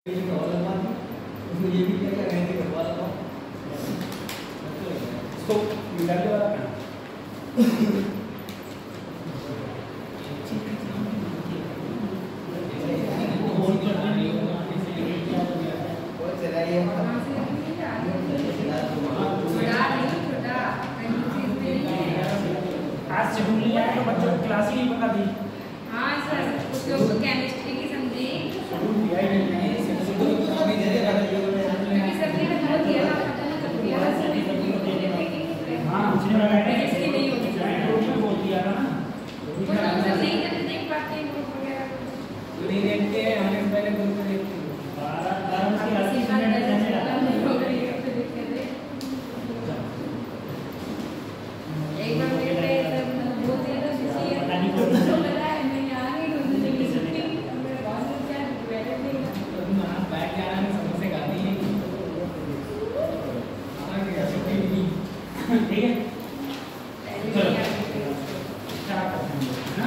उसमें ये भी क्या कहते हैं करवा रहा हूँ इसको निकाल के वाला आज से भूल लिया तो बच्चों को क्लास ही नहीं पता थी। हाँ सर, उसको केमिस्ट्री की समझी दिया ही नहीं है क्योंकि सर ने बहुत दिया था पता नहीं कब दिया सर ने हाँ उसने लगाया इसकी नहीं होती है बोल दिया था ना वो तो सर नहीं करते देख पाते हैं ग्रुप वगैरह नहीं देखते हैं हमें पहले ग्रुप में देखते हैं 12 की आदमी सुनने जाने लगा एक बार मेरे बोल दिया था किसी पता नहीं क्यों पता है मैं यहाँ नहीं ढूंढ रही थी मेरा बॉस ने क्या बैठे थे ना बैठ के आना समोसे खाती है आना क्या छुट्टी नहीं ठीक है चलो क्या करते हैं ना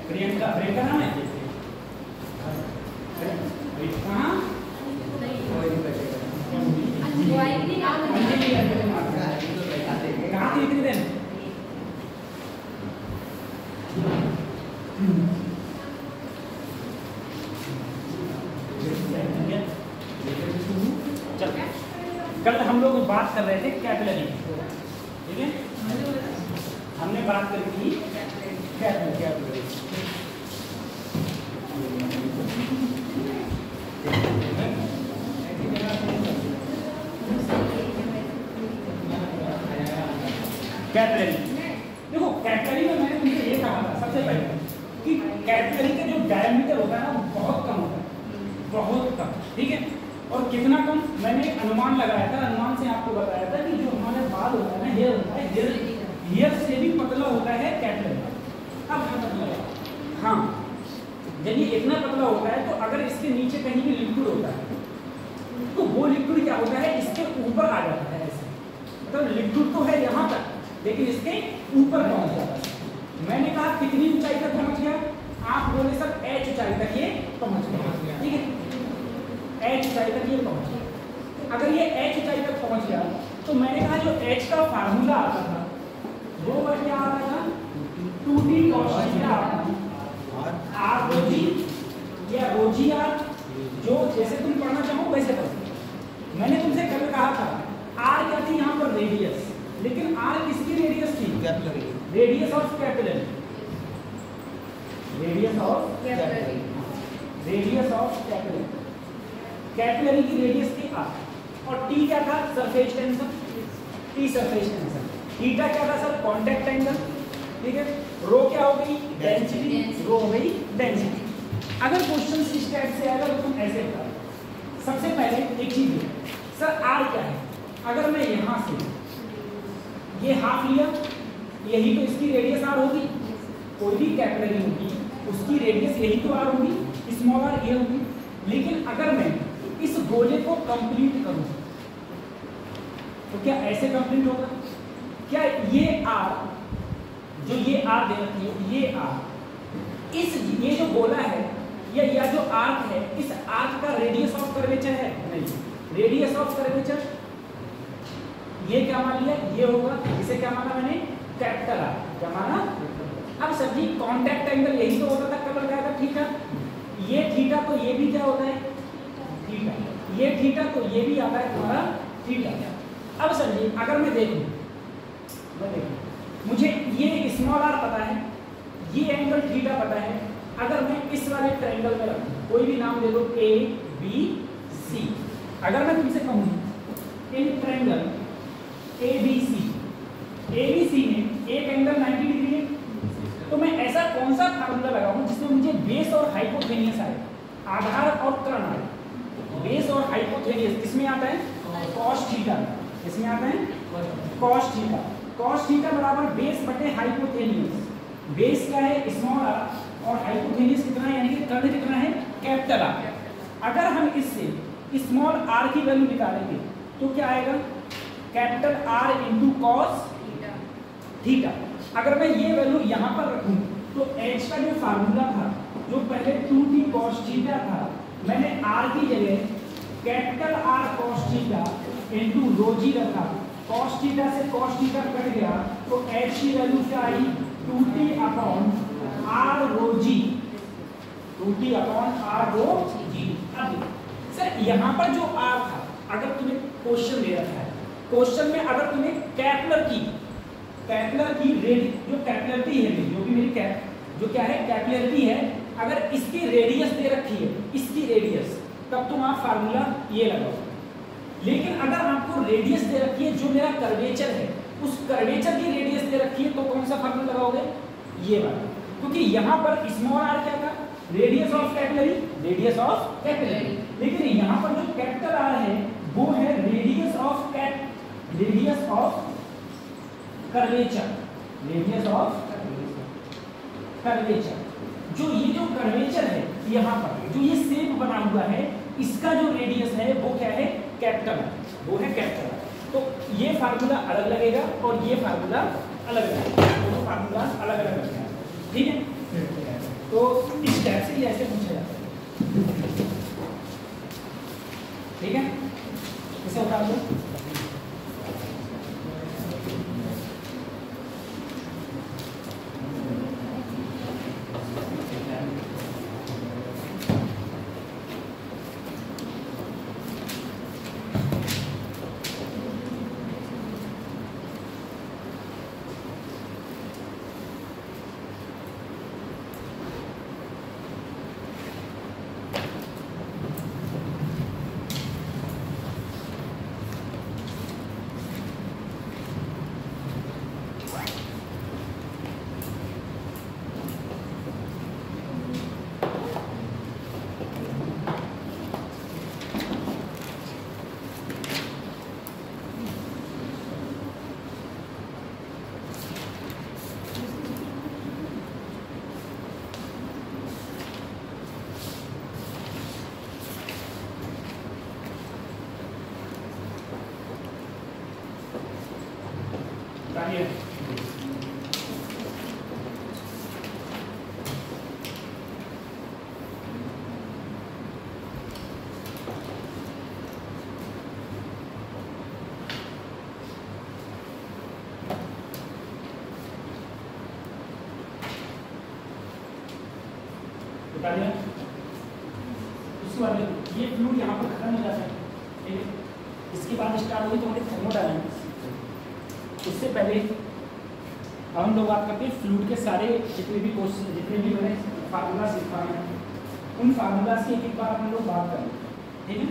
प्रियंका प्रियंका नाम है कहाँ कहाँ थी इतनी दिन चल कल हम लोग बात कर रहे थे कैपिलरी ठीक है हमने बात करी थी कैपिलरी कैपिलरी देखो कैपिलरी में मैंने तुमसे ये कहा था सबसे पहले कि कैपिलरी का जो डायमीटर होता है ना वो बहुत कम होता है बहुत कम ठीक है और कितना कम मैंने अनुमान लगाया था अनुमान से आपको बताया था कि जो हमारे बाल होता है ना हेयर होता है हेयर से भी पतला होता है कैपिलरी अब पतला हाँ जब ये इतना पतला होता है तो अगर इसके नीचे कहीं भी लिक्विड होता है तो वो लिक्विड क्या होता है इसके ऊपर आ जाता है ऐसे मतलब लिक्विड तो है यहाँ तक लेकिन इसके ऊपर पहुंच जाता है मैंने कहा कितनी ऊंचाई तक पहुंच गया आप बोले सर h ऊंचाई तक ये पहुंच गया ठीक है h ऊंचाई तक ये पहुंच गया अगर ये h ऊंचाई तक पहुंच गया तो मैंने कहा जो h का फार्मूला आता था वो क्या आता था 2d cos theta r rho g या rho g r जो जैसे तुम पढ़ना चाहो वैसे पढ़ो मैंने तुमसे कल कहा था r क्या थी यहाँ पर रेडियस लेकिन r किसकी रेडियस थी radius of capillary radius of capillary की रेडियस थी r और t क्या था surface tension t surface tension theta क्या था सर कांटेक्ट एंगल ठीक है रो क्या हो गई डेंसिटी रो हो गई डेंसिटी अगर क्वेश्चन इस टाइप से आएगा तो तुम ऐसे करो सबसे पहले एक चीज है सर r क्या है अगर मैं यहां से ये हाफ लिया यही तो इसकी रेडियस r होगी कोई भी कैपिलरी होगी उसकी रेडियस यही तो r होगी स्मॉल r ये होगी लेकिन अगर मैं इस गोले को कंप्लीट करूं तो क्या ऐसे कंप्लीट होगा क्या ये r जो ये r दे रखी है ये r इस ये जो गोला है या जो आर्क है इस आर्क का रेडियस ऑफ कर्वेचर है नहीं रेडियस ऑफ कर्वेचर ये क्या मान लिया ये होगा इसे क्या माना मैंने कैपिटल आर क्या माना अब सर जी कांटेक्ट एंगल यही तो होता था कलर क्या था थीटा ये थीटा तो ये भी क्या होता है थीटा ये थीटा तो ये भी आता है तुम्हारा थीटा अब सर जी अगर मैं देखूं मुझे ये स्मॉल आर पता है ये एंगल थीटा पता है अगर मैं इस वाले ट्रायंगल में रखूं कोई भी नाम दे दो ए बी सी अगर मैं तुमसे कहूं इन ट्रायंगल ABC में एक एंगल 90 डिग्री है तो मैं ऐसा कौन सा फार्मूला लगाऊं जिसमें मुझे बेस और हाइपोथेनियस आए आधार और कर्ण आए बेस और हाइपोथेनियस किसमें आता है cos थीटा किसमें आता है cos थीटा बराबर बेस बटे हाइपोथेनियस बेस क्या है स्मॉल आर और हाइपोथेनियस कितना है, यानी कि कर्ण कितना है, कैपिटल आर। अगर हम इससे स्मॉल आर की वैल्यू निकालेंगे तो क्या आएगा, capital R into cos theta. अगर मैं ये वैल्यू यहाँ पर रखूँ तो एच का जो फार्मूला था, जो पहले 2t cos थीटा था, मैंने r की जगह capital R cos theta into rho g रखा। cos थीटा से cos थीटा कट गया तो h की वैल्यू क्या आई, 2t upon r rho g, 2t upon r rho g. अब सर यहाँ पर जो r था, अगर तुम्हें क्वेश्चन दे रखा है, क्वेश्चन में अगर तुम्हें कैपिलर की जो कैपिलरिटी है, जो भी मेरी जो क्या है कैपिलरिटी है, अगर इसकी रेडियस दे रखी है, इसकी रेडियस, तब तुम आप फार्मूला ये लगाओ। लेकिन अगर आपको रेडियस दे रखी है, जो मेरा कर्वेचर है, उस कर्वेचर की रेडियस दे रखी है, तो कौन सा फार्मूला लगाओगे, ये वाला। क्योंकि यहाँ पर स्मॉल आर क्या था, रेडियस ऑफ कैपिलरी, लेकिन यहाँ पर जो कैपिटल आर है वो है रेडियस ऑफ कर्वेचर। जो ये जो कर्वेचर है, यहाँ पर जो ये शेप बना हुआ है, इसका जो रेडियस है वो क्या है, कैपिटल है, वो है कैपिटल है। तो ये फार्मूला अलग लगेगा और ये फार्मूला अलग लगेगा, दोनों फार्मूला अलग अलग लगेगा, ठीक है। तो इस टाइप से ये ऐसे पूछा जाता है, ठीक है। इसे उठा दो। उसके बाद ये फ्लूइड यहाँ पर खत्म हो जाता है, ठीक है। इसके बाद स्टार्ट होगी तुम्हारी थर्मोडायनामिक्स। उससे पहले अब हम लोग बात करते हैं फ्लूइड के सारे जितने भी क्वेश्चन, जितने भी मैंने फार्मूला सीखा है, उन फार्मूला से एक बार हम लोग बात करें, ठीक है।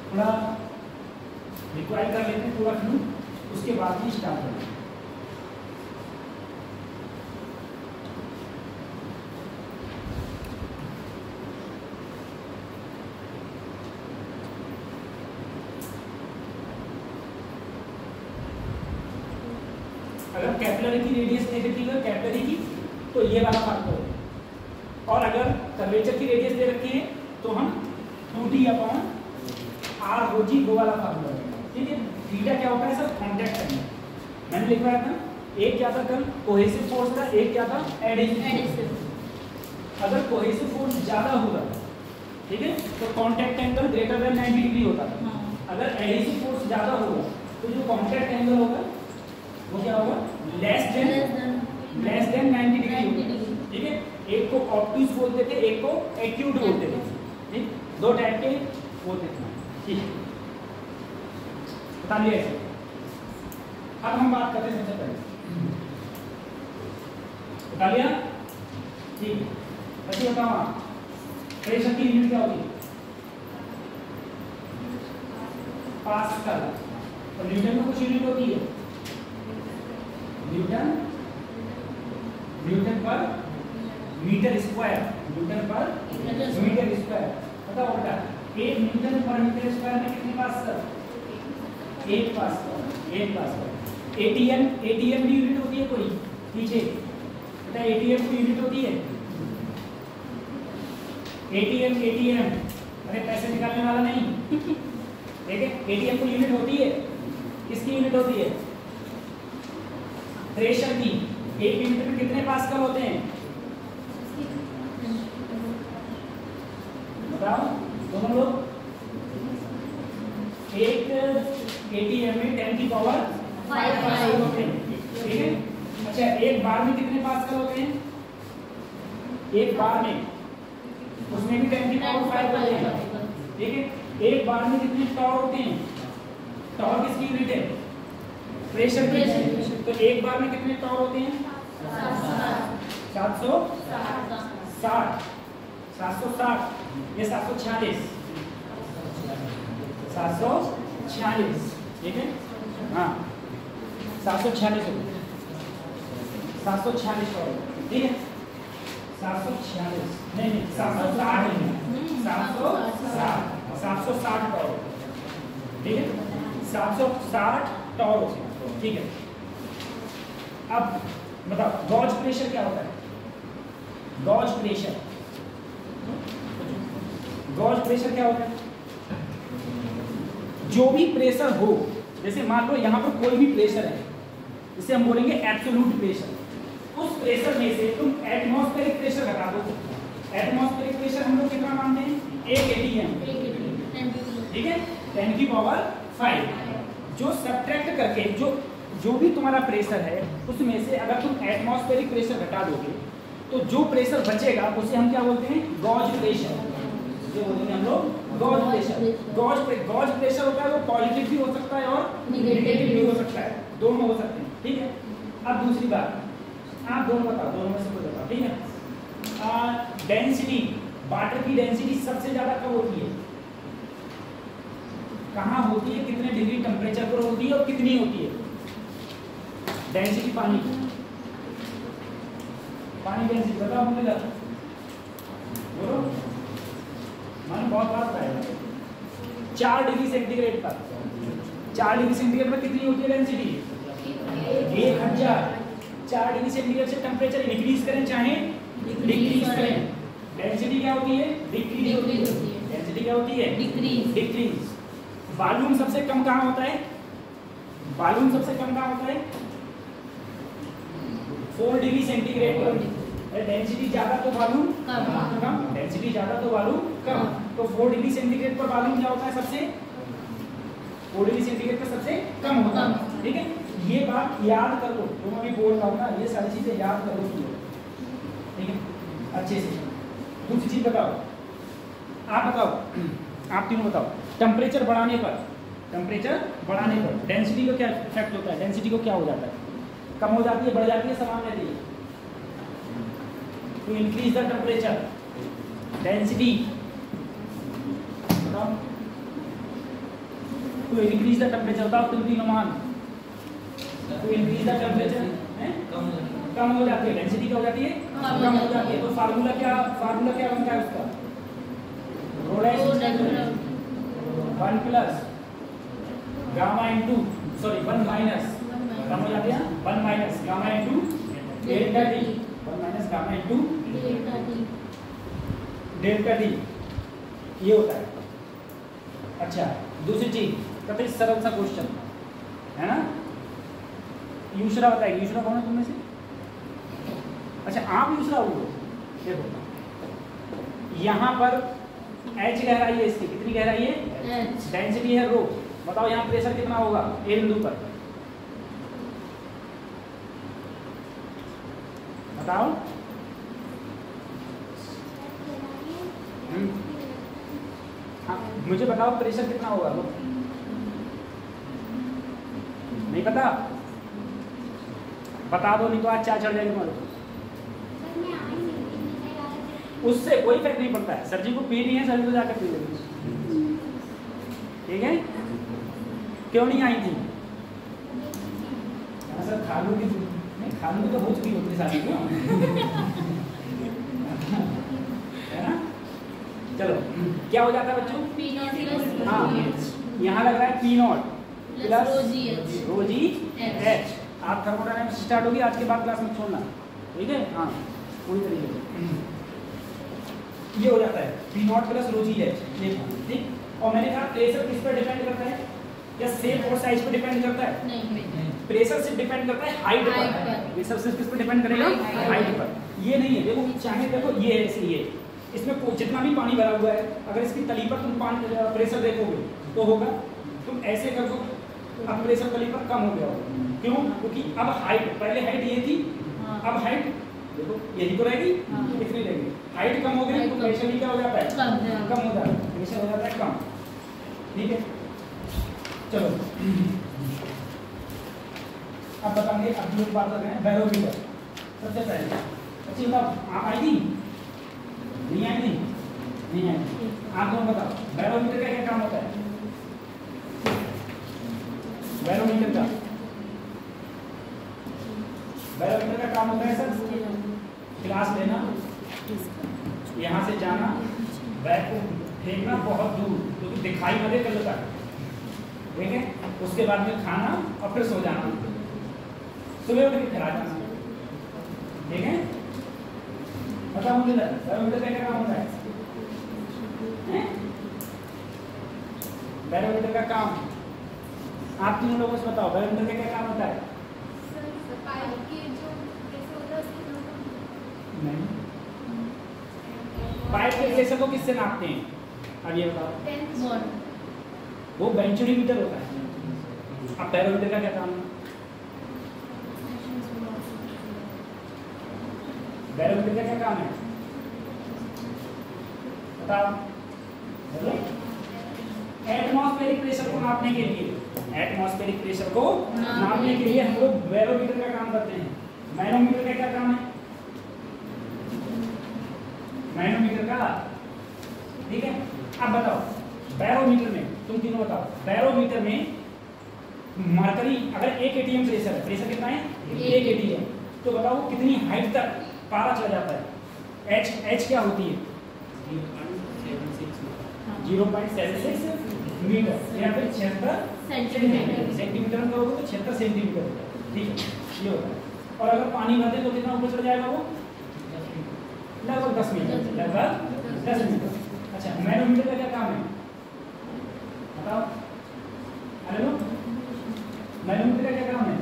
थोड़ा रिक्वायर कर लेते हैं पूरा फ्लूइड, उसके बाद ही स्टार्ट करेंगे। अगर कैपिलरी की रेडियस दे रखी है कैपिलरी की, तो ये वाला पार्ट होगा। और अगर कर्वेचर की रेडियस दे रखी है तो हम 2t अपॉन r रो जी, वो वाला फार्मूला रहेगा, ठीक है। थीटा क्या होता है सर, कांटेक्ट एंगल। मैंने लिखवाया था, एक क्या था कल कोहेसिव फोर्स था, एक क्या था एडिसिव। अगर कोहेसिव फोर्स ज्यादा होगा, ठीक है, तो contact angle greater than 90 degree होता था। अगर एडिसिव फोर्स ज्यादा होगा तो जो कांटेक्ट एंगल होगा वो क्या होगा, लेस देन 90 डिग्री होगा, ठीक है। एक को ऑब्टूज बोलते थे, एक को एक्यूट बोलते थे, ठीक। दो टाइप के बोलते थे, ठीक है। बता लिया ऐसे। अब हम बात करते हैं सबसे पहले, बता लिया, ठीक है। अच्छा बताओ, प्रेशर की यूनिट क्या होती है, पास्कल। और न्यूटन में कुछ यूनिट होती है, न्यूटन पर मीटर स्क्वायर, बताओ बेटा, 1 न्यूटन पर मीटर स्क्वायर में कितने पास्कल, 1 पास्कल। एटीएम की यूनिट होती है कोई पीछे, बेटा एटीएम की यूनिट होती है एटीएम एटीएम, अरे पैसे निकालने वाला नहीं, ठीक है। एटीएम को यूनिट होती है, किसकी यूनिट होती है? प्रेशर की। एक यूनिट में कितने पास्कल होते हैं बताओ दोनों लोग? एक एटीएम में 10 की पावर 5 पास्कल होते हैं, ठीक है। अच्छा, एक बार में कितने पास्कल होते हैं? एक बार में, उसमें भी 10 की पावर 5 होते हैं, ठीक है। एक बार में कितने टॉर होते हैं? टॉर किसकी यूनिट है? प्रेशर की। तो एक बार में कितने टॉर होते हैं? 760, ये 746, 746, ठीक है। हाँ 746 हो, 746 टॉर, ठीक है। 746 नहीं 760 नहीं, 760 टॉर, ठीक है। 760 टॉर होते हैं, ठीक है। अब बताओ गॉज प्रेशर क्या होता है? गॉज प्रेशर, गॉज प्रेशर क्या होता है? जो भी प्रेशर हो, जैसे मान लो यहाँ पर कोई भी प्रेशर है, इसे हम बोलेंगे एब्सोल्यूट प्रेशर। उस प्रेशर में से तुम एटमॉस्फेरिक प्रेशर घटा दो। एटमॉस्फेरिक प्रेशर हम लोग कितना मानते हैं? 1 एटीएम, ठीक है, 10 की पावर 5। जो सब्ट्रैक्ट करके जो भी तुम्हारा प्रेशर है उसमें से अगर तुम एटमॉस्फेरिक प्रेशर घटा दोगे तो जो प्रेशर बचेगा उसे हम क्या बोलते हैं? Gauge pressure. जो बोलेंगे हम लोग गॉज प्रेशर। गॉज प्रेशर होता है वो पॉजिटिव भी हो सकता है और नेगेटिव भी हो सकता है, दोनों हो सकते हैं, ठीक है। अब दूसरी बात, आप दोनों बताओ, दोनों में से कोई बताओ, ठीक है। डेंसिटी, वाटर की डेंसिटी सबसे ज्यादा कब होती है? कहाँ होती है? कितने डिग्री टेम्परेचर पर होती है और कितनी होती है डेंसिटी पानी की? पानी डेंसिटी बताओ मुझे, बोलो। मैंने बहुत बार बताया 4 डिग्री सेंटीग्रेड पर, 4 डिग्री सेंटीग्रेड पर कितनी होती है डेंसिटी? 1000। 4 डिग्री सेंटीग्रेड से टेम्परेचर इंक्रीज करें चाहे डिक्रीज करें, डेंसिटी क्या होती है? डिक्रीज होती है। डेंसिटी क्या होती है? डिक्रीज। वॉल्यूम सबसे कम कहाँ होता है? वॉल्यूम सबसे कम कहाँ होता है? 4 डिग्री सेंटीग्रेड पर। डेंसिटी ज्यादा तो वॉल्यूम कम, डेंसिटी ज्यादा तो वॉल्यूम कम। तो 4 डिग्री सेंटीग्रेड पर वॉल्यूम क्या होता है? सबसे 4 डिग्री सेंटीग्रेड पर सबसे कम होता है, ठीक है। ये बात याद कर लो, जो मैं भी बोल रहा हूँ ना, ये सारी चीजें याद कर लो, ठीक है, अच्छे से। दूसरी चीज बताओ, आप बताओ, आप तीनों बताओ। टेम्परेचर बढ़ाने पर डेंसिटी को क्या इफेक्ट होता है? डेंसिटी को क्या हो जाता है? कम हो जाती है, बढ़ जाती है, समान रहती है? To increase the temperature density, बताओ। टू इंक्रीज द टेम्परेचर, बताओ तुम तीनों मान। टू इंक्रीज द टेम्परेचर कम हो जाती है, डेंसिटी क्या हो जाती है? कम हो जाती है। तो फार्मूला क्या बनता है उसका? रोडेस 1 plus gamma into, sorry 1 minus, कम हो जाती है 1 minus gamma into delta t, 1 minus gamma into delta t, ये होता है। अच्छा, दूसरी चीज, कतई सरल सा क्वेश्चन है ना, यूशरा बताएगी। यूशरा कौन है तुम में से? अच्छा, आप यूशरा हो। देखो यहाँ पर H गहराई है, इसकी कितनी गहराई है? डेंसिटी है रो। बताओ यहाँ प्रेशर कितना होगा ए बिंदु पर? बताओ। हाँ, मुझे बताओ प्रेशर कितना होगा? नहीं पता? बता दो, नहीं तो आज चाय चढ़ जाएगी तुम्हारे। उससे कोई फर्क नहीं पड़ता है। सर जी को पीनी है, सर जी को जाकर पी लेंगे, ठीक है। क्यों नहीं आई थी? सर खालू की तो हो चुकी होती शादी को, है ना। चलो, क्या हो जाता है बच्चों? हाँ, यहाँ लग रहा है P0 प्लस रो जी एच। आप थर्मोडायनामिक्स स्टार्ट होगी आज के बाद क्लास में छोड़ना, ठीक है। हाँ, पूरी तरीके से ये हो जाता है P not plus row ji H, ये ठीक। और मैंने कहा प्रेशर किस पर डिपेंड करता है, या शेप और साइज पर डिपेंड करता है? नहीं, प्रेशर सिर्फ डिपेंड करता है हाइट पर। प्रेशर सिर्फ किस पर डिपेंड करेगा? हाइट पर। ये नहीं है, देखो चाहे देखो ये है इसलिए इसमें जितना भी पानी भरा हुआ है अगर इसकी तली पर तुम पानी प्रेशर देखोगे तो होगा, तुम ऐसे कर दो अब प्रेशर तली पर कम हो गया होगा। क्यों? क्योंकि अब हाइट, पहले हाइट ये थी, अब हाइट देखो यही तो रहेगी, कितनी रहेगी? हाइट कम हो गई तो प्रेशर भी क्या हो जाता है? कम हो जाता है, प्रेशर हो जाता है कम। ठीक है, चलो अब बताएंगे, अब लोग बात कर रहे हैं बैरोमीटर। सबसे पहले अच्छी बताओ, आप आएगी नहीं आएगी? नहीं आएगी। आप लोग बताओ बैरोमीटर का क्या काम होता है? बैरोमीटर का काम होता है सर क्लास लेना, यहाँ से जाना, बैग को फेंकना बहुत दूर क्योंकि दिखाई न दे कल तक, ठीक है? उसके बाद में खाना और फिर सो जाना, सुबह उठ के फिर आ जाना, ठीक है? बताओ मुझे बैरोमीटर का क्या काम होता है? बैरोमीटर का काम आप तीनों लोगों से बताओ, बैरोमीटर का क्या काम होता है? नहीं, पाइप के प्रेशर को किससे नापते हैं? अब ये बताओ। वो बेंचोमीटर होता है। अब बैरोमीटर का क्या काम है? बैरोमीटर का क्या काम है बताओ? एटमॉस्फेरिक प्रेशर को नापने के लिए, एटमॉस्फेरिक प्रेशर को नापने के लिए हम लोग बैरोमीटर का काम करते हैं। मैनोमीटर का क्या काम है? मैनोमीटर का, ठीक है? अब बताओ बैरोमीटर में, तुम तीनों बताओ, बैरोमीटर में मरकरी अगर 1 atm प्रेशर है, प्रेशर कितना है? 1 atm, तो बताओ कितनी हाइट तक पारा चला जाता है? एच क्या होती है? 0.76 मीटर या फिर 76 सेंटीमीटर में करोगे तो 76 सेंटीमीटर होता है, ठीक है? ये होता है। और अगर पानी भर दे तो कितना ऊपर चला जाएगा वो? लगभग 10 मीटर, लगभग 10 मीटर। अच्छा, मैनोमीटर का क्या काम है बताओ? हेलो, मैनोमीटर का क्या काम है?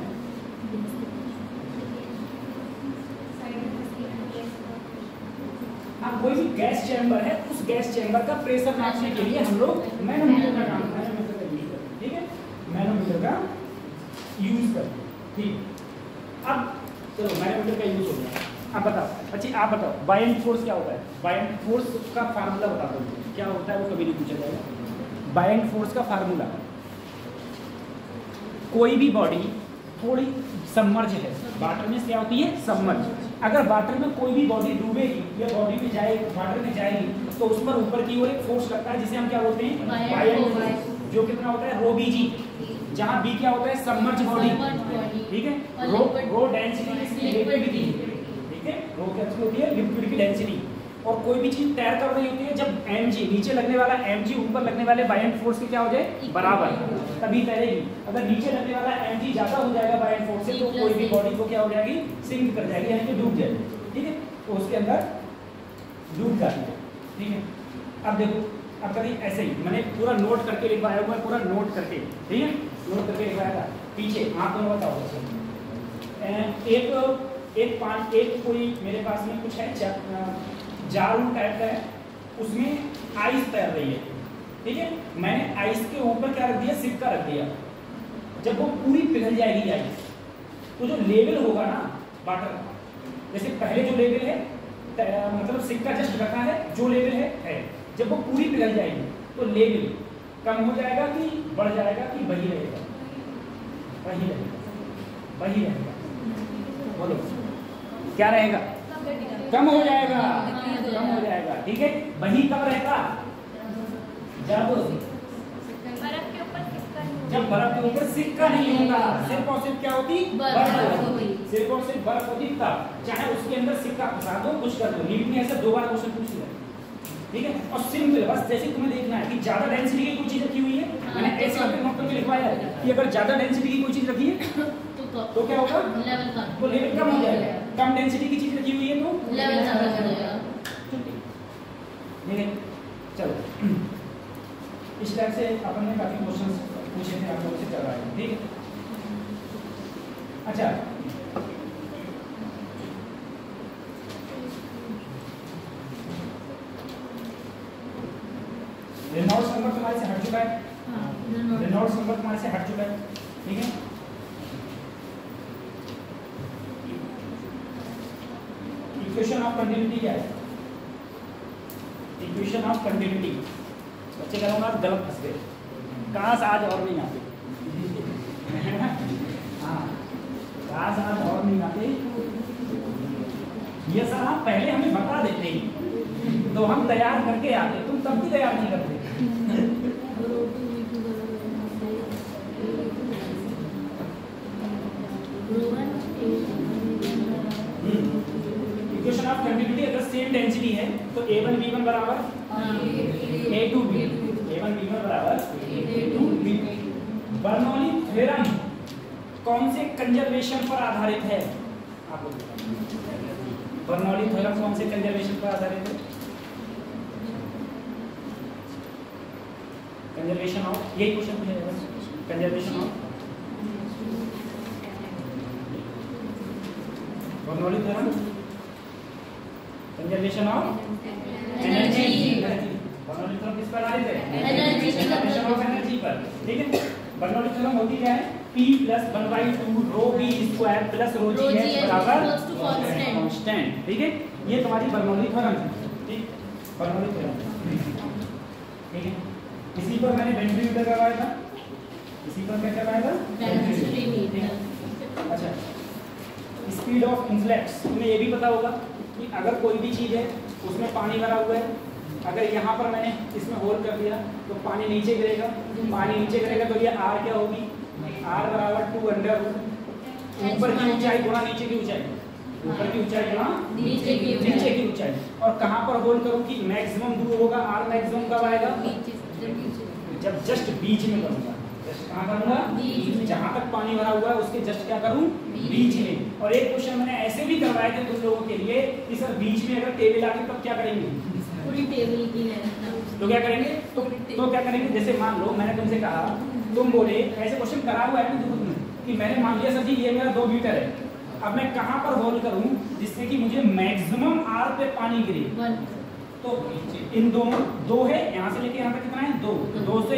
हाँ, कोई भी गैस चैम्बर है उस गैस चैम्बर का प्रेशर नापने के लिए हम लोग मैनोमीटर का काम, मैनोमीटर का यूज करते हैं, ठीक है? मैनोमीटर का यूज करते हैं, ठीक। अब चलो मैनोमीटर का यूज हो गया। अब बताओ, अच्छा आप बताओ बायएंट फोर्स क्या होता है? बायएंट फोर्स का फार्मूला बता दो क्या होता है, वो कभी नहीं पूछा जाएगा। बायएंट फोर्स का फार्मूला, कोई भी बॉडी थोड़ी सबमर्ज है, वाटर में क्या होती है? सबमर्ज। अगर वाटर में कोई भी बॉडी डूबेगी या बॉडी में जाएगी, वाटर में जाएगी तो उस पर ऊपर की ओर एक फोर्स लगता है जिसे हम क्या बोलते हैं? बायएंट फोर्स, जो कितना होता है? रो बी जी, जहाँ बी क्या होता है? सबमर्ज बॉडी, ठीक है? रो डेंसिटी लिक्विड की, ठीक है? रो क्या होती है? लिक्विड की डेंसिटी। और कोई भी चीज तैर कर रही होती है जब mg नीचे लगने वाला mg ऊपर लगने वाले बायएंट फोर्स के क्या हो जाए? बराबर, तभी तैरेगी। अगर नीचे लगने वाला mg ज्यादा हो जाएगा बायएंट फोर्स से तो कोई भी बॉडी को क्या हो जाएगी? सिंक कर जाएगी, यानी कि डूब जाएगी, ठीक है? तो उसके अंदर डूब जाती है, ठीक है? अब देखो, अब कभी ऐसे ही मैंने पूरा नोट करके लिखवाया हुआ है, पूरा नोट करके, ठीक है? नोट करके लिखवाया था। पीछे आप दोनों बताओ, एक कोई मेरे पास में कुछ है जारू टाइप का है, उसमें आइस तैर रही है, ठीक है? मैंने आइस के ऊपर क्या रख दिया? सिक्का रख दिया। जब वो पूरी पिघल जाएगी आइस तो जो लेवल होगा ना वाटर, जैसे पहले जो लेवल है मतलब सिक्का जस्ट रखा है, जो लेवल है, जब वो पूरी पिघल जाएगी तो लेवल कम हो जाएगा कि बढ़ जाएगा कि वही रहेगा? वही रहेगा, वही रहेगा। बोलो क्या रहेगा? कम हो जाएगा, कम हो जाएगा, ठीक है? वही कब रहता? जब बर्फ के ऊपर सिक्का नहीं होता, सिर्फ और सिर्फ क्या होती? बर्फ होती, सिर्फ और सिर्फ बर्फ होती तब, चाहे उसके अंदर सिक्का फंसा दो, कुछ कर दो। नीट में ऐसा 2 बार क्वेश्चन पूछ लिया, ठीक है? और सिंपल, बस जैसे तुम्हें देखना है कि ज्यादा डेंसिटी की कोई चीज रखी हुई है, मैंने ऐसे करके नोट करके लिखवाया है कि अगर ज्यादा डेंसिटी की कोई चीज रखी है तो क्या होगा? तो लेवल कम हो जाएगा। कम डेंसिटी की चीज रखी हुई है तो लेवल ज्यादा हो जाएगा। ठीक है, चलो इस टाइप से अपन ने काफी क्वेश्चंस पूछे थे, आप लोगों से करवाए थे, ठीक है। अच्छा, रेनॉल्ड्स नंबर तुम्हारे से हट चुका है, रेनॉल्ड्स नंबर तुम्हारे से हट चुका है, ठीक है। इक्वेशन ऑफ कंटिन्यूटी क्या है? इक्वेशन ऑफ कंटिन्यूटी, बच्चे कह रहा हूँ गलत फंस गए, काश आज और नहीं आते हाँ, काश आज और नहीं आते, ये सर आप पहले हमें बता देते ही तो हम तैयार करके आते, तुम तब भी तैयार नहीं करते। इक्वेशन ऑफ कंटिन्यूटी अगर सेम डेंसिटी है तो a1 b1 बराबर a2 b, a1 b1 बराबर a2 b। बर्नौली थ्योरम कौन से कंजर्वेशन पर आधारित है? आपको बर्नौली थ्योरम कौन से कंजर्वेशन पर आधारित है? कंजर्वेशन ऑफ, यही क्वेश्चन पूछा जाएगा, conservation of Bernoulli theorem, conservation of energy. Bernoulli theorem किस पर आधारित है? एनर्जी, कंजर्वेशन ऑफ एनर्जी पर, ठीक है। बर्नौली थ्योरम होती क्या है? P + 1/2 rho b square plus rho g h बराबर कांस्टेंट, ठीक है। ये तुम्हारी बर्नौली थ्योरम है, ठीक, बर्नौली थ्योरम, ठीक है। इसी पर मैंने वेंट्रीमीटर करवाया था, इसी पर क्या करवाया था? वेंट्रीमीटर। अच्छा, स्पीड ऑफ इनफ्लेक्स, तुम्हें ये भी पता होगा कि अगर कोई भी चीज़ है उसमें पानी भरा हुआ है, अगर यहाँ पर मैंने इसमें होल कर दिया तो पानी नीचे गिरेगा, पानी नीचे गिरेगा तो ये R क्या होगी? R बराबर 2 अंडर ऊपर की ऊंचाई गुणा नीचे की ऊंचाई, ऊपर की ऊंचाई गुणा नीचे की ऊंचाई। और कहाँ पर होल करूँ कि मैक्सिमम दूर होगा? R मैक्सिमम कब आएगा? जब जस्ट बीच में करूँगा, जस्ट कहाँ करूँगा? जहाँ तक पानी भरा हुआ है उसके जस्ट क्या करूँ? बीच में। और एक क्वेश्चन मैंने ऐसे भी करवाए थे तुम लोगों के लिए कि सर बीच में अगर टेबल आती तब क्या करेंगे? पूरी टेबल की है तो क्या करेंगे? तो क्या करेंगे? जैसे मान लो मैंने तुमसे कहा, तुम बोले ऐसे क्वेश्चन करा हुआ है ना तुमने कि मैंने मान लिया सर जी ये मेरा 2 मीटर है, अब मैं कहाँ पर होल करूँ जिससे कि मुझे मैक्सिमम R पे पानी गिरे? तो इन दोनों, 2 है, यहाँ से लेके यहाँ तक कितना है? 2 से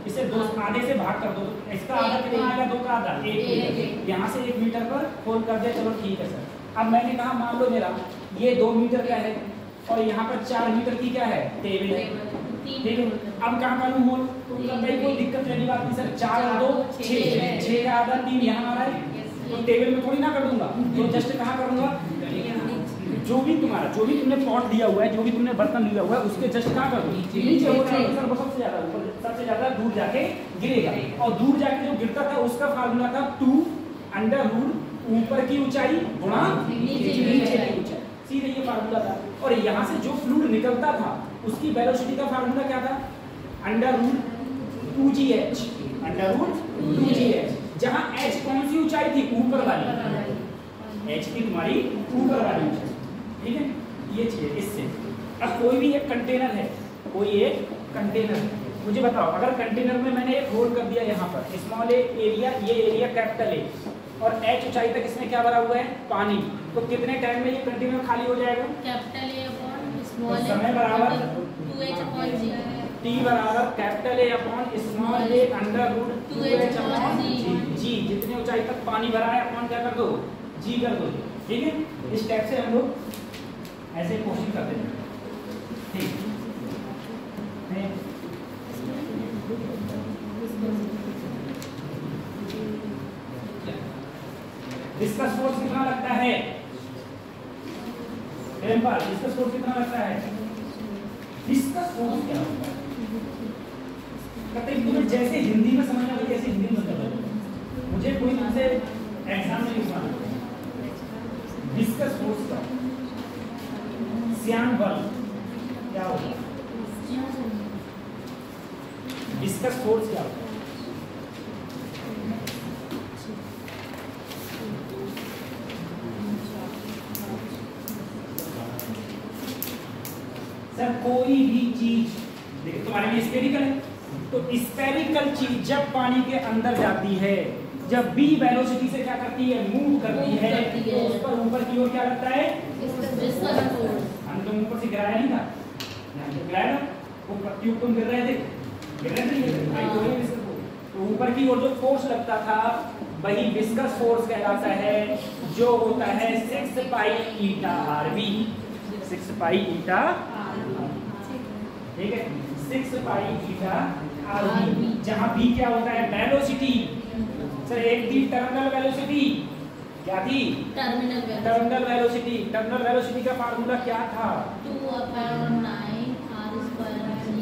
इसे 2 आधे से भाग कर दो, तो इसका आधा कितना आएगा? 2 का आधा 1 यहाँ से 1 मीटर पर होल कर दिया, चलो ठीक है सर। अब मैंने कहा मान लो मेरा ये 2 मीटर का है और यहाँ पर 4 मीटर की क्या है? टेबल है, ठीक है। अब कहाँ करूँ होल? तो कोई दिक्कत वाली बात नहीं सर, 4 और 2 6 का आधा 3 यहाँ आ रहा है, तो टेबल में थोड़ी ना कर दूंगा, तो जस्ट कहाँ करूँगा? जो भी तुमने पॉट दिया हुआ है, जो भी तुमने बर्तन लिया हुआ है उसके जस्ट कहाँ कर दो? नीचे हो रहा है सर, वो सबसे ज्यादा ऊपर, सबसे ज्यादा दूर जाके गिरेगा। और दूर जाके जो गिरता था उसका फार्मूला था 2 अंडर रूट ऊपर की ऊंचाई गुणा नीचे की ऊंचाई, सीधे ये फार्मूला था। और यहाँ से जो फ्लूइड निकलता था उसकी वेलोसिटी का फार्मूला क्या था? Under root 2gh, under root 2gh, जहाँ h कौन सी ऊंचाई थी? ऊपर वाली, h थी तुम्हारी ऊपर वाली ऊंचाई, ठीक है। ये चीज इससे, अब कोई भी एक कंटेनर है, कोई एक कंटेनर है, मुझे बताओ अगर कंटेनर में मैंने एक होल कर दिया यहाँ पर, स्मॉल ए एरिया, ये एरिया कैपिटल ए, और h ऊंचाई तक इसमें क्या भरा हुआ है? पानी, तो कितने टाइम में ये कंटेनर खाली हो जाएगा? Capital A upon small A, समय बराबर 2h अपॉन g, t बराबर capital A upon small A under root 2h upon g, जितनी ऊंचाई तक पानी भरा है अपॉन क्या कर दो? g कर दो, ठीक है। इस टाइप से हम लोग ऐसे क्वेश्चन करते हैं, ठीक है। डिस्कस फोर्स कितना लगता है? डिस्कस फोर्स कितना लगता है? डिस्कस फोर्स क्या होता है? कहते हैं तुम्हें जैसे हिंदी में समझना है वैसे हिंदी में समझना, मुझे कोई तुमसे एग्जाम में लिखवाना। डिस्कस फोर्स क्या होता है? श्यान बल क्या होता है? डिस्कस फोर्स क्या होता है? सर कोई भी चीज, देखो तुम्हारे लिए स्फेरिकल है, तो स्फेरिकल चीज जब पानी के अंदर जाती है, जब b वेलोसिटी से क्या करती है, मूव करती है, तो उस पर ऊपर की ओर क्या लगता है, हम तो ऊपर से गिराया नहीं था, यहाँ तो गिराया था, वो ट्यूब तुम गिर रहे थे, गिर रहे थे, तो ऊपर की ओर जो फोर्स लगता था वही विस्कस फोर्स कहलाता है, जो होता है 6 पाई ईटा आरबी, 6 पाई ईटा, ठीक है, 6 पाई ईटा आरबी, जहां भी क्या होता है, वेलोसिटी। सर एक थी टर्मिनल वेलोसिटी, क्या थी, टर्मिनल वेलोसिटी। टर्मिनल वेलोसिटी का फार्मूला क्या था, 2/9 r²g,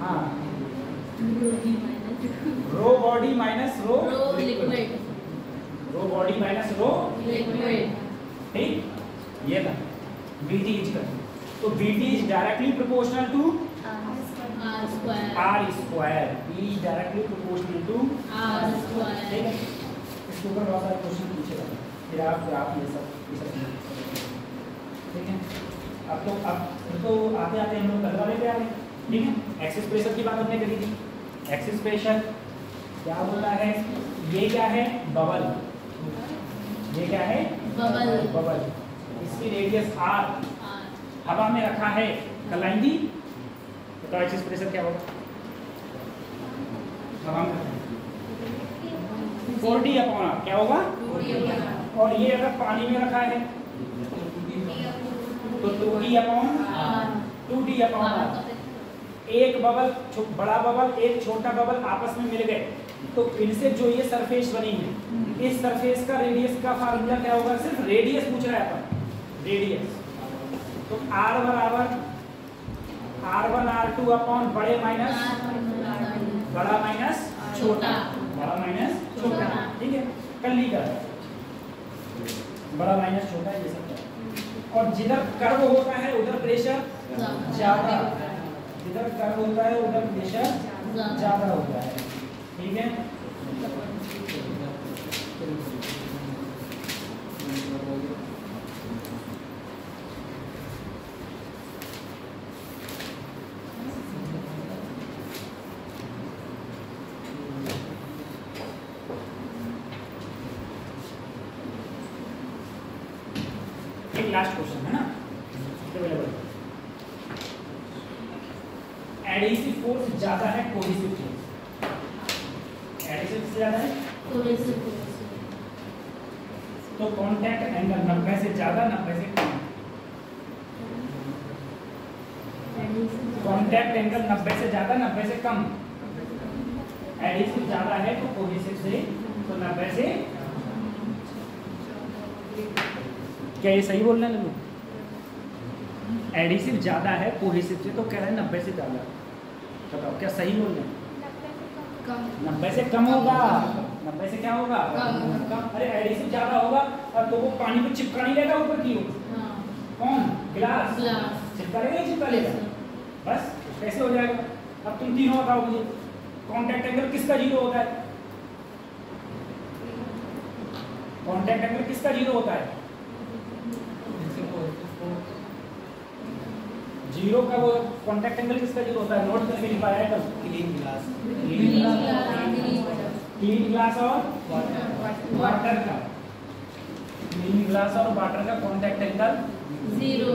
हाँ, rho body minus rho liquid, rho body minus rho liquid, ठीक, ये था VT का। तो VT is directly proportional to R square, E is directly proportional to r², ठीक है। इसके ऊपर बहुत सारे क्वेश्चन पूछे गए, फिर आप ये सब ठीक है। अब तो आते आते हम लोग कल वाले पे आ गए, ठीक है। एक्सिस प्रेशर की बात हमने करी थी, एक्सिस प्रेशर क्या होता है, ये क्या है, बबल, ये क्या है, बबल, इसकी रेडियस r, हवा में रखा है, कलाइंदी, तो एक्सिस प्रेशर क्या होगा, हवा में 40/r क्या होगा, और ये अगर पानी में रखा है तो 2D/r, एक बबल, बड़ा बबल एक छोटा बबल आपस में मिल गए, तो इनसे जो ये सरफेस बनी है, इस सरफेस का रेडियस का फार्मूला क्या होगा, सिर्फ रेडियस पूछ रहा है अपन, रेडियस, तो r बराबर r1 r2 अपॉन बड़े माइनस बड़ा माइनस छोटा, बड़ा माइनस छोटा, ठीक है, कर लीजिए, बड़ा माइनस छोटा ये सब। और जिधर कर्व होता है उधर प्रेशर ज्यादा, जिधर कर्व होता है उधर प्रेशर ज्यादा होता है, ठीक है। लास्ट क्वेश्चन है ना, एडहेसिव फोर्स ज्यादा है कोहेसिव फोर्स, एडहेसिव से ज्यादा है तो कांटेक्ट एंगल 90 से ज्यादा 90 से कम, कांटेक्ट एंगल 90 से ज्यादा 90 से कम, एडहेसिव ज्यादा है तो कोहेसिव से तो 90 से, क्या ये सही बोल रहे हैं लोग, एडिसिव ज्यादा है कोहेसिव से तो कह रहे हैं 90 से ज्यादा, बताओ क्या सही बोल रहे हैं, 90 से कम होगा, 90 से क्या होगा, कम। अरे एडिसिव ज्यादा होगा तो वो पानी को चिपका नहीं लेगा ऊपर की ओर, कौन, गिलास चिपका लेगा, चिपका लेगा, बस कैसे हो जाएगा। अब तुम तीनों बताओ मुझे, कॉन्टैक्ट एंगल किसका 0 होता है, कॉन्टैक्ट एंगल किसका 0 होता है, 0 का वो कॉन्टैक्ट एंगल किसका 0 होता है, नोट करके लिखा है कल, क्लीन ग्लास और वाटर का, क्लीन ग्लास और वाटर का कॉन्टैक्ट एंगल 0,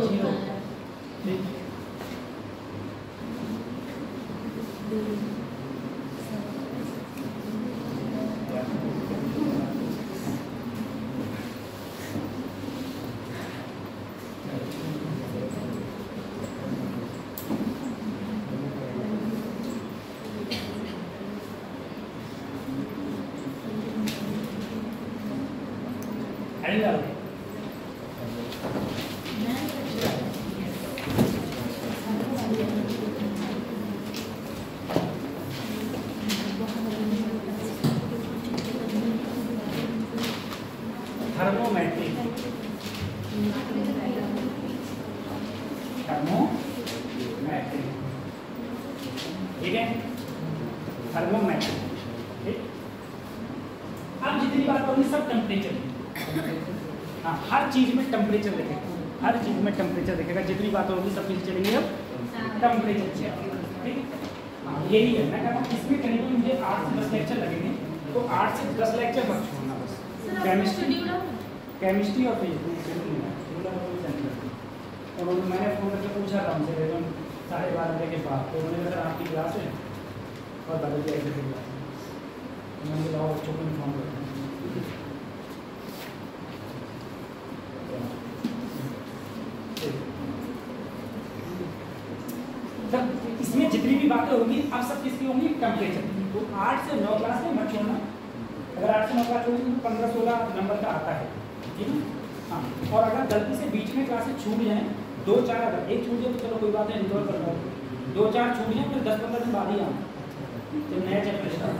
ठीक है, थर्मोमेट्रिक, ठीक। अब जितनी बात होगी सब टेम्परेचर, हाँ हर चीज में टेम्परेचर लिखें, हर चीज़ में टेम्परेचर देखेगा, जितनी बात होगी सब चीज़ चलेंगे अब टेम्परेचर चेक, ठीक है। हाँ यही है, मैं कहता हूँ इसमें करीबन मुझे 8 से 10 लेक्चर लगेंगे, तो 8 से 10 लेक्चर मत छोड़ना बस। केमिस्ट्री और फिजिक्स और मैंने फ़ोन करके पूछा था उनसे करीबन 12:30 के बाद, तो उन्होंने कहा आपकी क्लास है और बदल जाए ऐसे क्लास, तो मैंने बोला बच्चों को इन्फॉर्म करते हैं। सब इसमें जितनी भी बातें होंगी अब सब किसकी होंगी, टेम्परेचर। तो 8 से 9 क्लास में मत छोड़ना, अगर 8 से 9 क्लास होगी तो 15-16 नंबर का आता है, ठीक है। हाँ, और अगर गलती से बीच में क्लासेस छूट जाएँ, 2-4 अगर एक छूट जाए तो चलो कोई बात नहीं, रिकवर कर लो, 2-4 छूट जाए फिर 10-15 दिन बाद ही आना, तो नया चैप्टर स्टार्ट,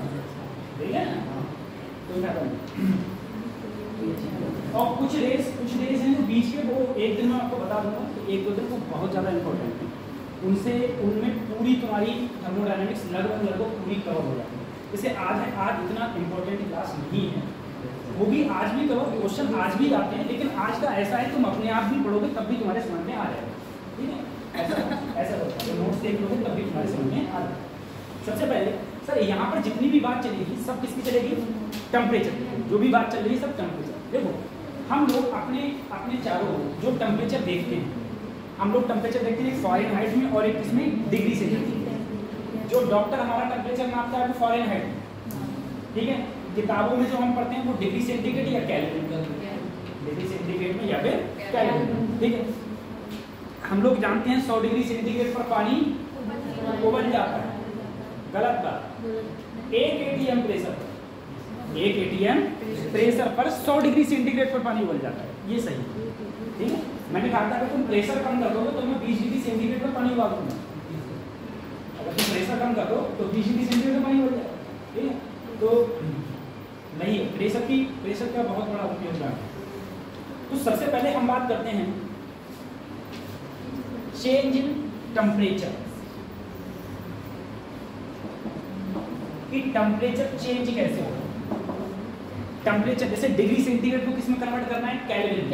ठीक है ना। तो क्या करें, और कुछ डेज हैं जो बीच के, वो एक दिन मैं आपको बता दूंगा, तो 1-2 दिन वो बहुत ज़्यादा इंपॉर्टेंट है, उनमें पूरी तुम्हारी थर्मोडायनेमिक्स लगभग पूरी कवर हो जाती है। जैसे आज इतना इम्पोर्टेंट क्लास नहीं है, वो भी आज भी करो, क्वेश्चन आज भी आते हैं, लेकिन आज का ऐसा है तुम अपने आप भी पढ़ोगे तब भी तुम्हारे समझ में आ जाएगा, ठीक है। ऐसा होता है, नोट्स देख लोगे तब भी तुम्हारे समझ में आ जाएगा। सबसे पहले सर यहाँ पर जितनी भी बात चलेगी सब किसकी चलेगी, टेम्परेचर, जो भी बात चल रही है सब टेम्परेचर। देखो हम लोग अपने चारों जो टेम्परेचर देखते हैं, हम लोग टेम्परेचर देखते हैं फ़ारेनहाइट में और एक इसमें डिग्री सेंटीग्रेड। जो डॉक्टर हमारा टेम्परेचर नापता है वो फ़ारेनहाइट, ठीक है। किताबों में जो हम पढ़ते हैं वो डिग्री सेंटीग्रेड या केल्विन, डिग्री सेंटीग्रेड में या फिर केल्विन, ठीक है। हम लोग जानते हैं 100 डिग्री सेंटीग्रेड पर पानी उबल जाता है, गलत बात। 1 atm प्रेशर पर 100 डिग्री सेंटीग्रेड पर पानी उबल जाता है, ये सही है, ठीक है। मैंने कहा था कि तुम प्रेशर कम कर दो तो मैं 20 डिग्री सेंटीग्रेड पर पानी उबाल दूंगा, अगर तुम प्रेशर कम कर दो तो 20 डिग्री सेंटीग्रेड पर पानी उबल जाएगा, ठीक है। तो नहीं है, प्रेशर का बहुत बड़ा उपयोग है। तो सबसे पहले हम बात करते हैं चेंज इन टेम्परेचर, कि टेम्परेचर चेंज कैसे होगा। टेम्परेचर जैसे डिग्री सेंटीग्रेड को किस में कन्वर्ट करना है, केल्विन,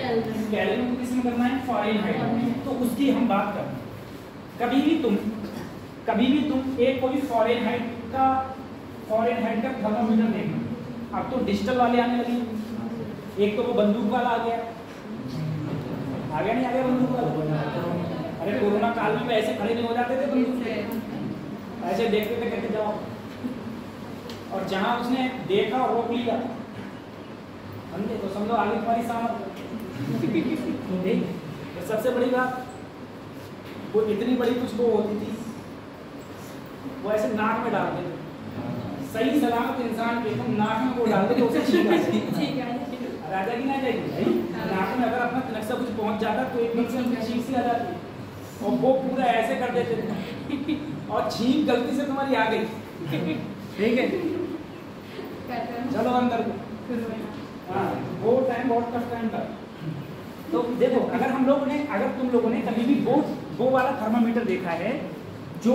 केल्विन को किस में करना है, फ़ारेनहाइट, तो उसकी हम बात करते हैं। कभी भी तुम एक कोई फ़ारेनहाइट का थर्मामीटर देखना, अब तो डिजिटल वाले आने लगे, एक तो वो बंदूक वाला आ गया नहीं आ गया बंदूक वाला। अरे कोरोना काल में ऐसे खड़े नहीं हो जाते थे बंदूक से, ऐसे देखते थे कहते जाओ, और जहां उसने देखा और रोक लिया समझे तो समझो आगे तुम्हारी सामत। तो सबसे बड़ी बात वो इतनी बड़ी कुछ वो होती थी, वो ऐसे नाक में डालते थे, सही सलामत इंसान के तुम नाक में वो डालते तो उसे छींक राजा की ना जाएगी भाई, नाक में अगर अपना नक्शा कुछ पहुंच जाता तो एकदम से उनकी छींक सी आ जाती, और वो पूरा ऐसे कर देते थे और छींक गलती से तुम्हारी आ गई, ठीक है। चलो अंदर को, हाँ वो टाइम बहुत टफ टाइम था। तो देखो अगर तुम लोगों ने कभी भी वो वाला थर्मामीटर देखा है जो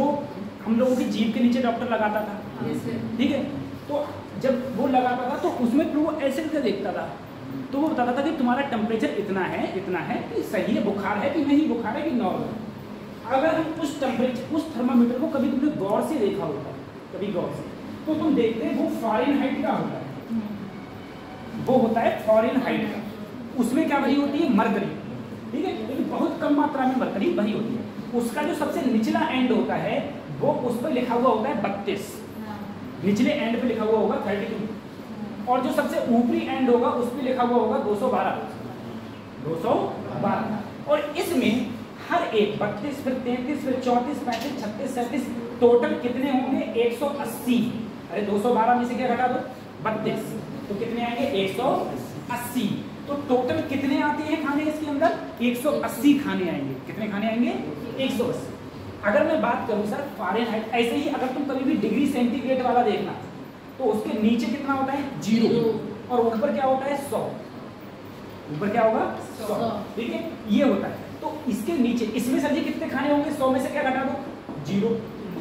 हम लोगों की जीभ के नीचे डॉक्टर लगाता था, ठीक है। तो जब वो लगाता था तो उसमें फिर वो ऐसे करके देखता था, तो वो बताता था कि तुम्हारा टेम्परेचर इतना है कि सही है, बुखार है कि नहीं, बुखार है कि नॉर्मल। अगर हम उस थर्मामीटर को कभी तुमने गौर से देखा होता, कभी गौर से, तो तुम देखते वो फ़ारेनहाइट का होता है, वो होता है फ़ारेनहाइट का। उसमें क्या भरी होती है, मरकरी, ठीक है, लेकिन बहुत कम मात्रा में मरकरी भरी होती है। उसका जो सबसे निचला एंड होता है वो उस पर लिखा हुआ होता है 32, निचले एंड पे लिखा हुआ होगा 32, और जो सबसे ऊपरी एंड होगा उस पर लिखा हुआ होगा 212। और इसमें हर एक 32 फिर 33 फिर 34 35 36 37 टोटल कितने होंगे 180। अरे 212 में से क्या घटा दो 32, तो कितने आएंगे 180। तो टोटल कितने आते हैं खाने इसके अंदर 180 खाने आएंगे। कितने खाने आएंगे 180। अगर मैं बात करूं सर फ़ारेनहाइट, ऐसे ही अगर तुम कभी भी डिग्री सेंटीग्रेड वाला देखना तो उसके नीचे कितना होता है 0 और ऊपर क्या होता है 100। ऊपर क्या होगा 100, ठीक है, ये होता है। तो इसके नीचे इसमें सर जी कितने खाने होंगे 100 में से क्या घटा दो 0,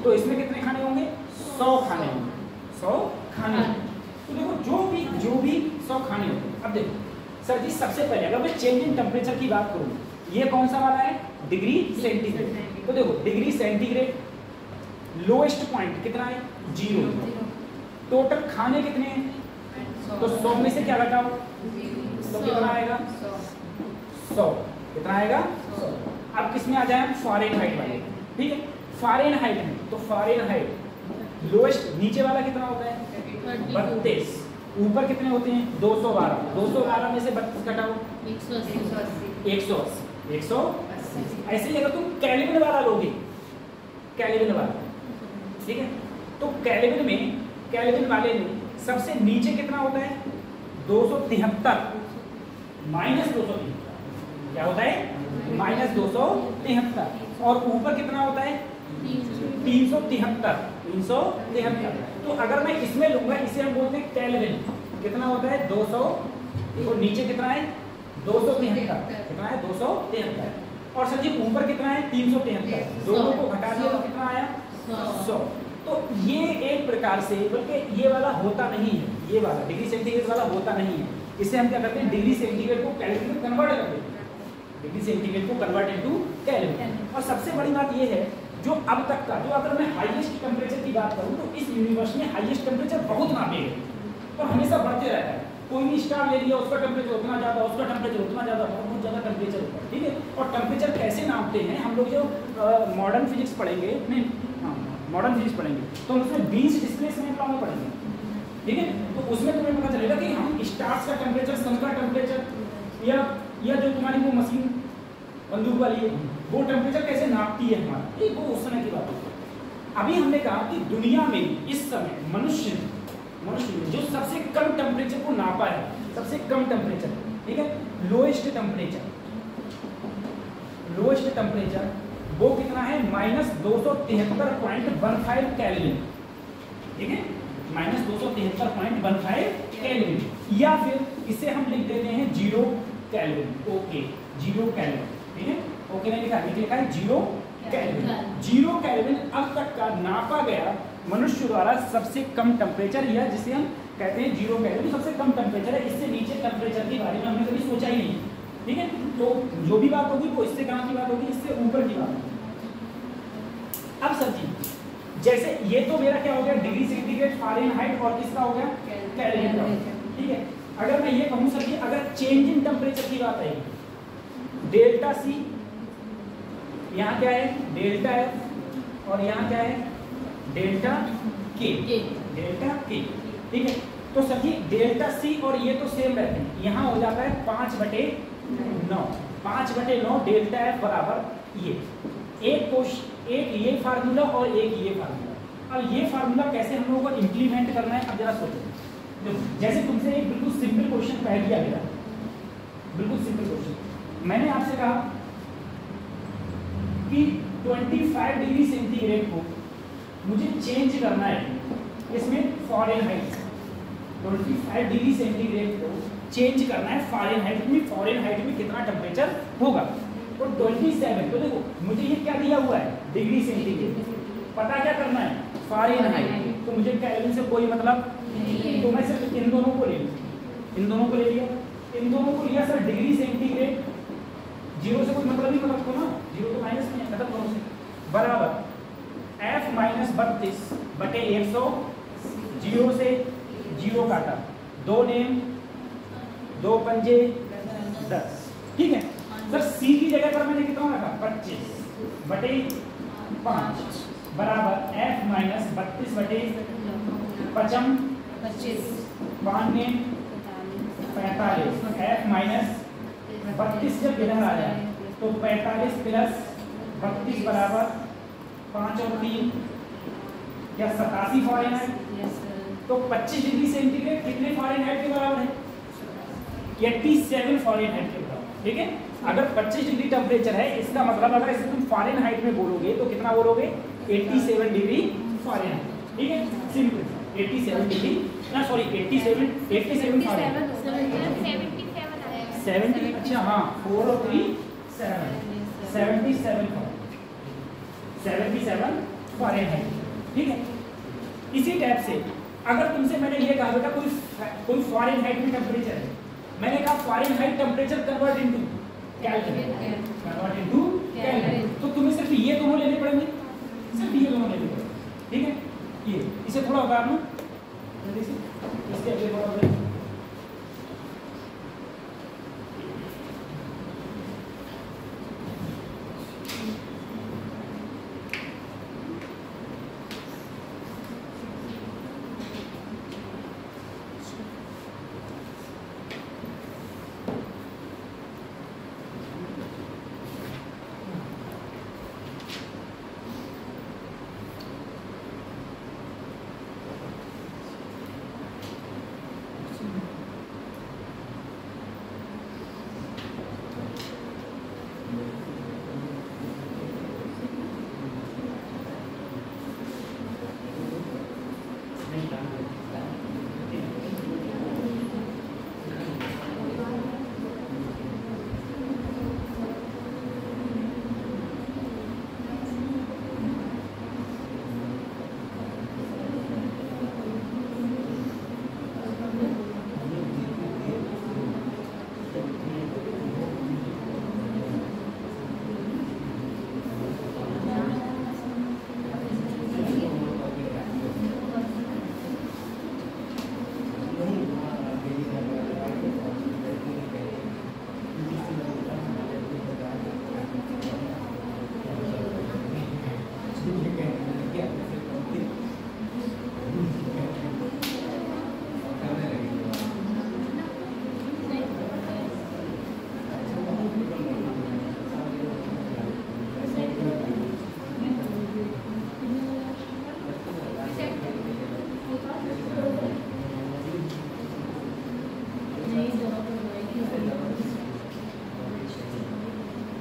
तो इसमें कितने खाने होंगे 100 खाने होंगे, 100 खाने होंगे। तो देखो जो भी 100 खाने होंगे। अब देखो सर जी सबसे पहले अगर मैं चेंज इन टेम्परेचर की बात करूँ ये कौन सा वाला है? Degree centigrade. तो देखो डिग्री सेंटीग्रेड लोएस्ट पॉइंट कितना है? 0। टोटल खाने कितने हैं? तो 100 में से क्या घटाओ तो कितना आएगा? 100। कितना आएगा? 100। अब किस में आ जाए? फ़ारेनहाइट वाले, ठीक है। फ़ारेनहाइट में तो फ़ारेनहाइट लोएस्ट नीचे वाला कितना होता है? 32। ऊपर कितने होते हैं? 212। 212 में से 32 घटाओ 180। 180। ऐसे ही अगर तुम केल्विन वाला लोगे, केल्विन वाला, ठीक है, तो केल्विन वाले में सबसे नीचे कितना होता है? 273 माइनस 273 क्या होता है? माइनस 273। और ऊपर कितना होता है? 373। 373। तो अगर मैं इसमें लूंगा, इसे हम बोलते हैं केल्विन, कितना होता है? 200। और नीचे कितना है? 273। कितना है? 273। और सर जी ऊपर कितना है? 373। दोनों को घटा दिया तो कितना आया? 100। तो ये एक प्रकार से, बल्कि ये वाला होता नहीं है, ये वाला डिग्री सेंटीग्रेड वाला होता नहीं है। इसे हम क्या करते हैं? डिग्री सेंटीग्रेड को केल्विन में कन्वर्ट कर देते हैं। डिग्री सेंटीग्रेड को कन्वर्ट इनटू केल्विन। और सबसे बड़ी बात ये है, जो अब तक का, जो अगर मैं हाईएस्ट टेम्परेचर की बात करूं तो इस यूनिवर्स में हाईएस्ट टेम्परेचर बहुत नापे गए और हमेशा बढ़ते रहता है। कोई भी स्टार ले लिया, उसका टेम्परेचर उतना ज़्यादा, उसका टेम्परेचर उतना ज़्यादा, बहुत ज़्यादा टेम्परेचर होता है, ठीक है। और टेम्परेचर कैसे नापते हैं? हम लोग जो मॉडर्न फिजिक्स पढ़ेंगे, नहीं हाँ मॉडर्न फिजिक्स पढ़ेंगे तो उसमें 20 डिस्प्लेसमेंट लॉ में पढ़ेंगे, ठीक है। तो उसमें तुम्हें पता चलेगा कि हम स्टार्स का टेम्परेचर, सन का टेम्परेचर, या जो तुम्हारी वो मशीन बंदूक वाली है वो टेम्परेचर कैसे नापती है हमारा, ठीक, वो उस समय की बात है। अभी हमने कहा कि दुनिया में इस समय मनुष्य ने जो सबसे कम टेम्परेचर को नापा है, सबसे कम टेम्परेचर, ठीक है, लोएस्ट टेम्परेचर वो कितना है? माइनस 273.15 केल्विन, ठीक है, माइनस 273.15 केल्विन। या फिर इसे हम लिख देते हैं 0 केल्विन। ओके, 0 केल्विन, ठीक है। ओके नहीं लिखा, लिखा है 0 केल्विन। 0 केल्विन अब तक का नापा गया मनुष्य द्वारा सबसे कम टेम्परेचर, या जिसे हम कहते हैं 0 केल्विन, सबसे कम टेम्परेचर है। इससे नीचे टेम्परेचर के बारे में हमने कभी सोचा ही नहीं, ठीक है। तो जो भी बात होगी वो इससे कहाँ की बात होगी? इससे ऊपर की बात होगी। अब सर जी जैसे ये तो मेरा क्या हो गया? डिग्री सेंटीग्रेड, फ़ारेनहाइट और किसका हो गया? केल्विन का, ठीक है। अगर मैं ये कहूँ सर जी, अगर चेंज इन टेम्परेचर की बात है, डेल्टा C, यहाँ क्या है? डेल्टा F, और यहाँ क्या है? डेल्टा K, ठीक है। तो सभी डेल्टा C और ये तो सेम रहते हैं, यहाँ हो जाता है 5/9। 5/9 डेल्टा F बराबर ये एक ये फार्मूला और एक ये फार्मूला। अब ये फार्मूला कैसे हम लोगों को इम्प्लीमेंट करना है? अब जरा सोचो। जैसे तुमसे एक बिल्कुल सिंपल क्वेश्चन कह दिया गया, बिल्कुल सिंपल क्वेश्चन, मैंने आपसे कहा कि 25 डिग्री सेंटीग्रेड को मुझे चेंज करना है इसमें फ़ारेनहाइट। 25 डिग्री सेंटीग्रेड को चेंज करना है फ़ारेनहाइट में। फ़ारेनहाइट में कितना टेम्परेचर होगा? तो 27, तो देखो मुझे ये क्या दिया हुआ है? Degree centigrade. पता क्या करना है? फ़ारेनहाइट। तो मुझे केल्विन से कोई मतलब नहीं, तो मैं सिर्फ इन दोनों को ले लिया, इन दोनों को ले लिया, इन दोनों को लिया सर। डिग्री सेंटीग्रेड 0 से कोई मतलब ही मत रखो ना, 0 तो माइनस में खत्म करो से, बराबर F माइनस 32/100। 0 से 0 काटा, 2 नेम 2 पंजे 10, ठीक है। सर C की जगह पर मैंने कितना रखा? 25/5 बराबर F minus 32/55 5 name 45। F minus 32 जब इधर आ जाए तो 45 प्लस 32 बराबर 5 और 3 क्या 87 फ़ारेनहाइट। तो 25 डिग्री सेंटीग्रेड कितने फ़ारेनहाइट के बराबर है? 87 फ़ारेनहाइट के बराबर, ठीक है। अगर 25 डिग्री टेम्परेचर है, इसका मतलब अगर इसे तुम फ़ारेनहाइट में बोलोगे तो कितना बोलोगे? 87 डिग्री फ़ारेनहाइट, ठीक है। सिंपल 87 डिग्री, ना सॉरी 87 फ़ारेनहाइट, 70, अच्छा हाँ 4 और 3 7, 77 फ़ारेनहाइट, ठीक है। इसी टाइप से अगर तुमसे मैंने ये कहा बेटा कोई फ़ारेनहाइट में टेम्परेचर है, मैंने कहा Fahrenheit temperature convert into kelvin, convert into kelvin. तो तुम्हें सिर्फ ये दोनों लेने पड़ेंगे, सिर्फ ये दोनों लेने पड़ेंगे, ठीक है। ये इसे थोड़ा उतार लो जल्दी से, इसके अगले थोड़ा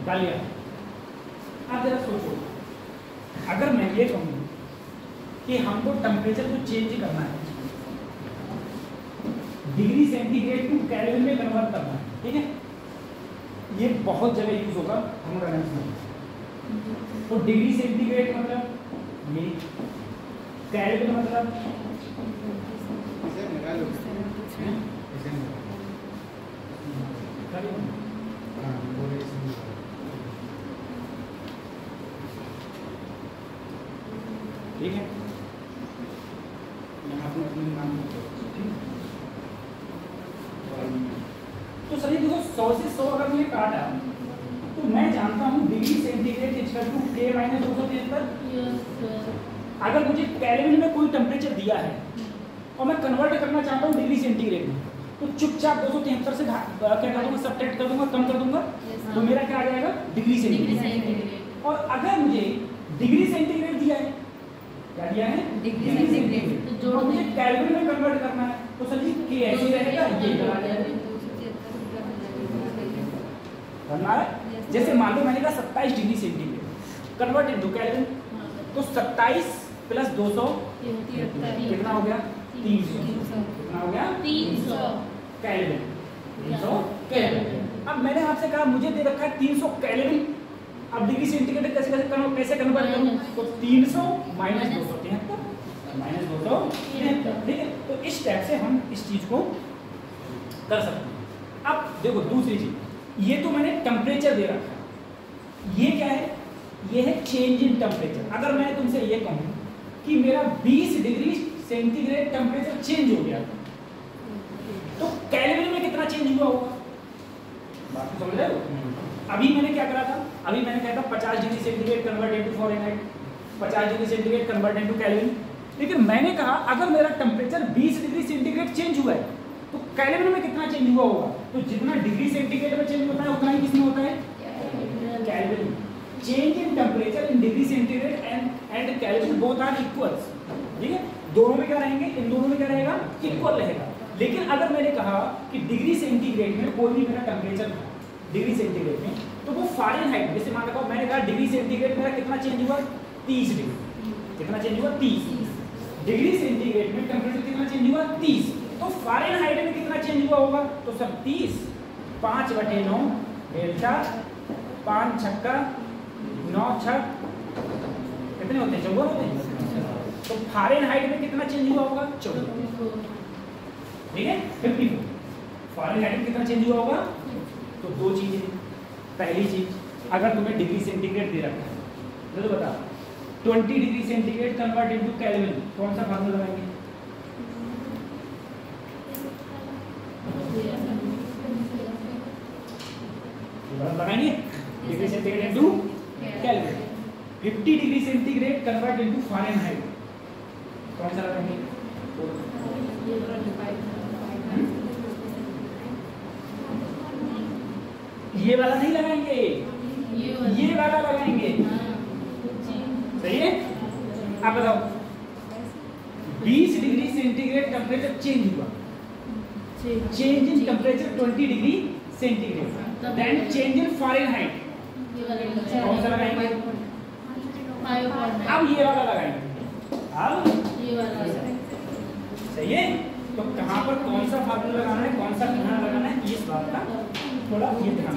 डालिए। आप जरा सोचो, अगर मैं ये कहूँ कि हमको टेम्परेचर को चेंज करना है, डिग्री सेंटीग्रेड टू केल्विन में कन्वर्ट करना है, ठीक है, ये बहुत जगह यूज होगा थर्मोडायनामिक्स में। तो डिग्री सेंटीग्रेड मतलब ये, केल्विन मतलब ठीक है, तो सभी देखो 100 से 100 अगर मैंने काटा तो मैं जानता हूँ degree centigrade equal to K minus 273। अगर मुझे केल्विन में कोई टेम्परेचर दिया है और मैं कन्वर्ट करना चाहता हूँ डिग्री सेंटीग्रेड में, तो चुपचाप 273 से क्या कर दूंगा, सब्ट्रैक्ट कर दूंगा, कम कर दूंगा, तो मेरा क्या आ जाएगा डिग्री सेंटीग्रेड। और अगर मुझे डिग्री सेंटीग्रेड दिया है, क्या दिया है डिग्री सेंटीग्रेड, तो जोड़ मुझे केल्विन में कन्वर्ट करना है, तो सर जी K ऐसे रहेगा, ये करना है। जैसे मान लो मैंने कहा 27 degree centigrade convert into kelvin, तो 27 प्लस 200 कितना हो गया 300, कितना हो गया 300 केल्विन, 300 केल्विन। अब मैंने आपसे कहा मुझे दे रखा है 300 केल्विन, अब डिग्री सेंटीग्रेड कैसे कन्वर्ट करूं, तो 300 माइनस 273 माइनस 273, ठीक है। तो इस टाइप से हम इस चीज को कर सकते हैं। अब देखो दूसरी चीज, ये तो मैंने टेम्परेचर दे रखा है, ये क्या है, ये है चेंज इन टेम्परेचर। अगर मैं तुमसे ये कहूं कि मेरा 20 डिग्री सेंटीग्रेड टेम्परेचर चेंज हो गया, तो केल्विन में कितना चेंज हुआ होगा, बात समझ रहे हो। अभी मैंने क्या करा था, अभी मैंने कहा था 50 degree centigrade convert into Fahrenheit, 50 degree centigrade convert into kelvin. लेकिन मैंने कहा अगर मेरा टेम्परेचर 20 डिग्री सेंटीग्रेड चेंज हुआ है, तो केल्विन में कितना चेंज हुआ होगा, तो जितना डिग्री सेंटीग्रेड में चेंज होता है उतना ही किसमें होता है, kelvin. Change in temperature in degree centigrade and kelvin both are equals, ठीक है, दोनों में क्या रहेंगे, इन दोनों में क्या रहेगा, इक्वल रहेगा। लेकिन अगर मैंने कहा कि डिग्री सेंटीग्रेड में कोई भी मेरा टेम्परेचर था डिग्री सेंटीग्रेड में, तो वो फ़ारेनहाइट, जैसे मान लो मैंने कहा डिग्री सेंटीग्रेड मेरा कितना चेंज हुआ 30 डिग्री, कितना चेंज हुआ 30 डिग्री सेंटीग्रेड में टेम्परेचर कितना चेंज हुआ 30, तो फ़ारेनहाइट में कितना चेंज हुआ होगा, तो सब 30 5/9 डेल्टा 5 छक्का 9 छक कितने होते हैं, 14 होते हैं। तो फ़ारेनहाइट में कितना चेंज हुआ होगा 14, ठीक है 54। फ़ारेनहाइट में कितना चेंज हुआ होगा, तो दो चीजें, पहली चीज, अगर तुम्हें डिग्री सेंटीग्रेड दे रखा है तो बता 20 degree centigrade convert into kelvin, कौन सा फार्मूला लगाएंगे? लगाएंगे degree centigrade into kelvin. 50 degree centigrade convert into Fahrenheit, कौन सा लगाएंगे? ये वाला नहीं लगाएंगे, ये वाला लगाएंगे। सही है? आप बताओ 20 डिग्री सेंटीग्रेड टेम्परेचर चेंज हुआ, change in temperature 20 degree centigrade, then change in Fahrenheit, कौन सा लगाएंगे? अब ये वाला लगाएंगे, अब ये वाला। सही है? तो कहाँ पर कौन सा फार्मूला लगाना है, कौन सा कहाँ लगाना है, इस बात का थोड़ा ये ध्यान।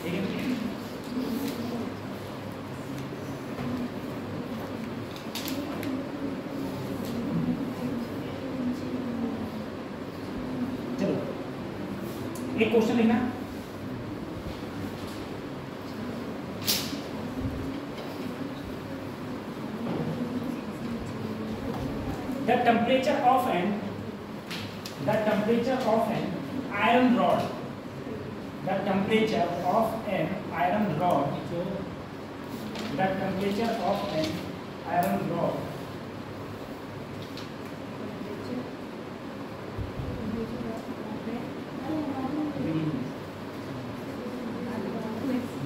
ठीक है? चलो एक क्वेश्चन लिखना। The temperature of an iron rod, the temperature of an iron rod, the temperature of an iron rod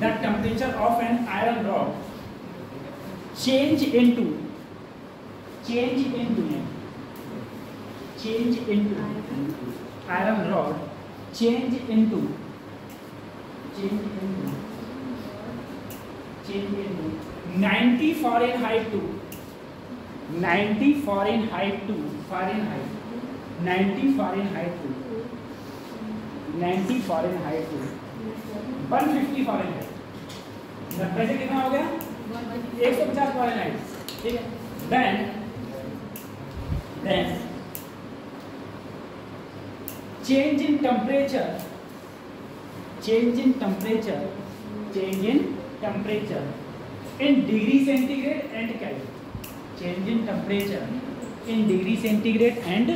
the temperature of an iron rod change into iron rod change into 90 Fahrenheit to 90 Fahrenheit to 150 Fahrenheit। 90 से कितना हो गया? 150 Fahrenheit। ठीक है? Then change in temperature in degree centigrade and Kelvin, change in temperature in degree centigrade and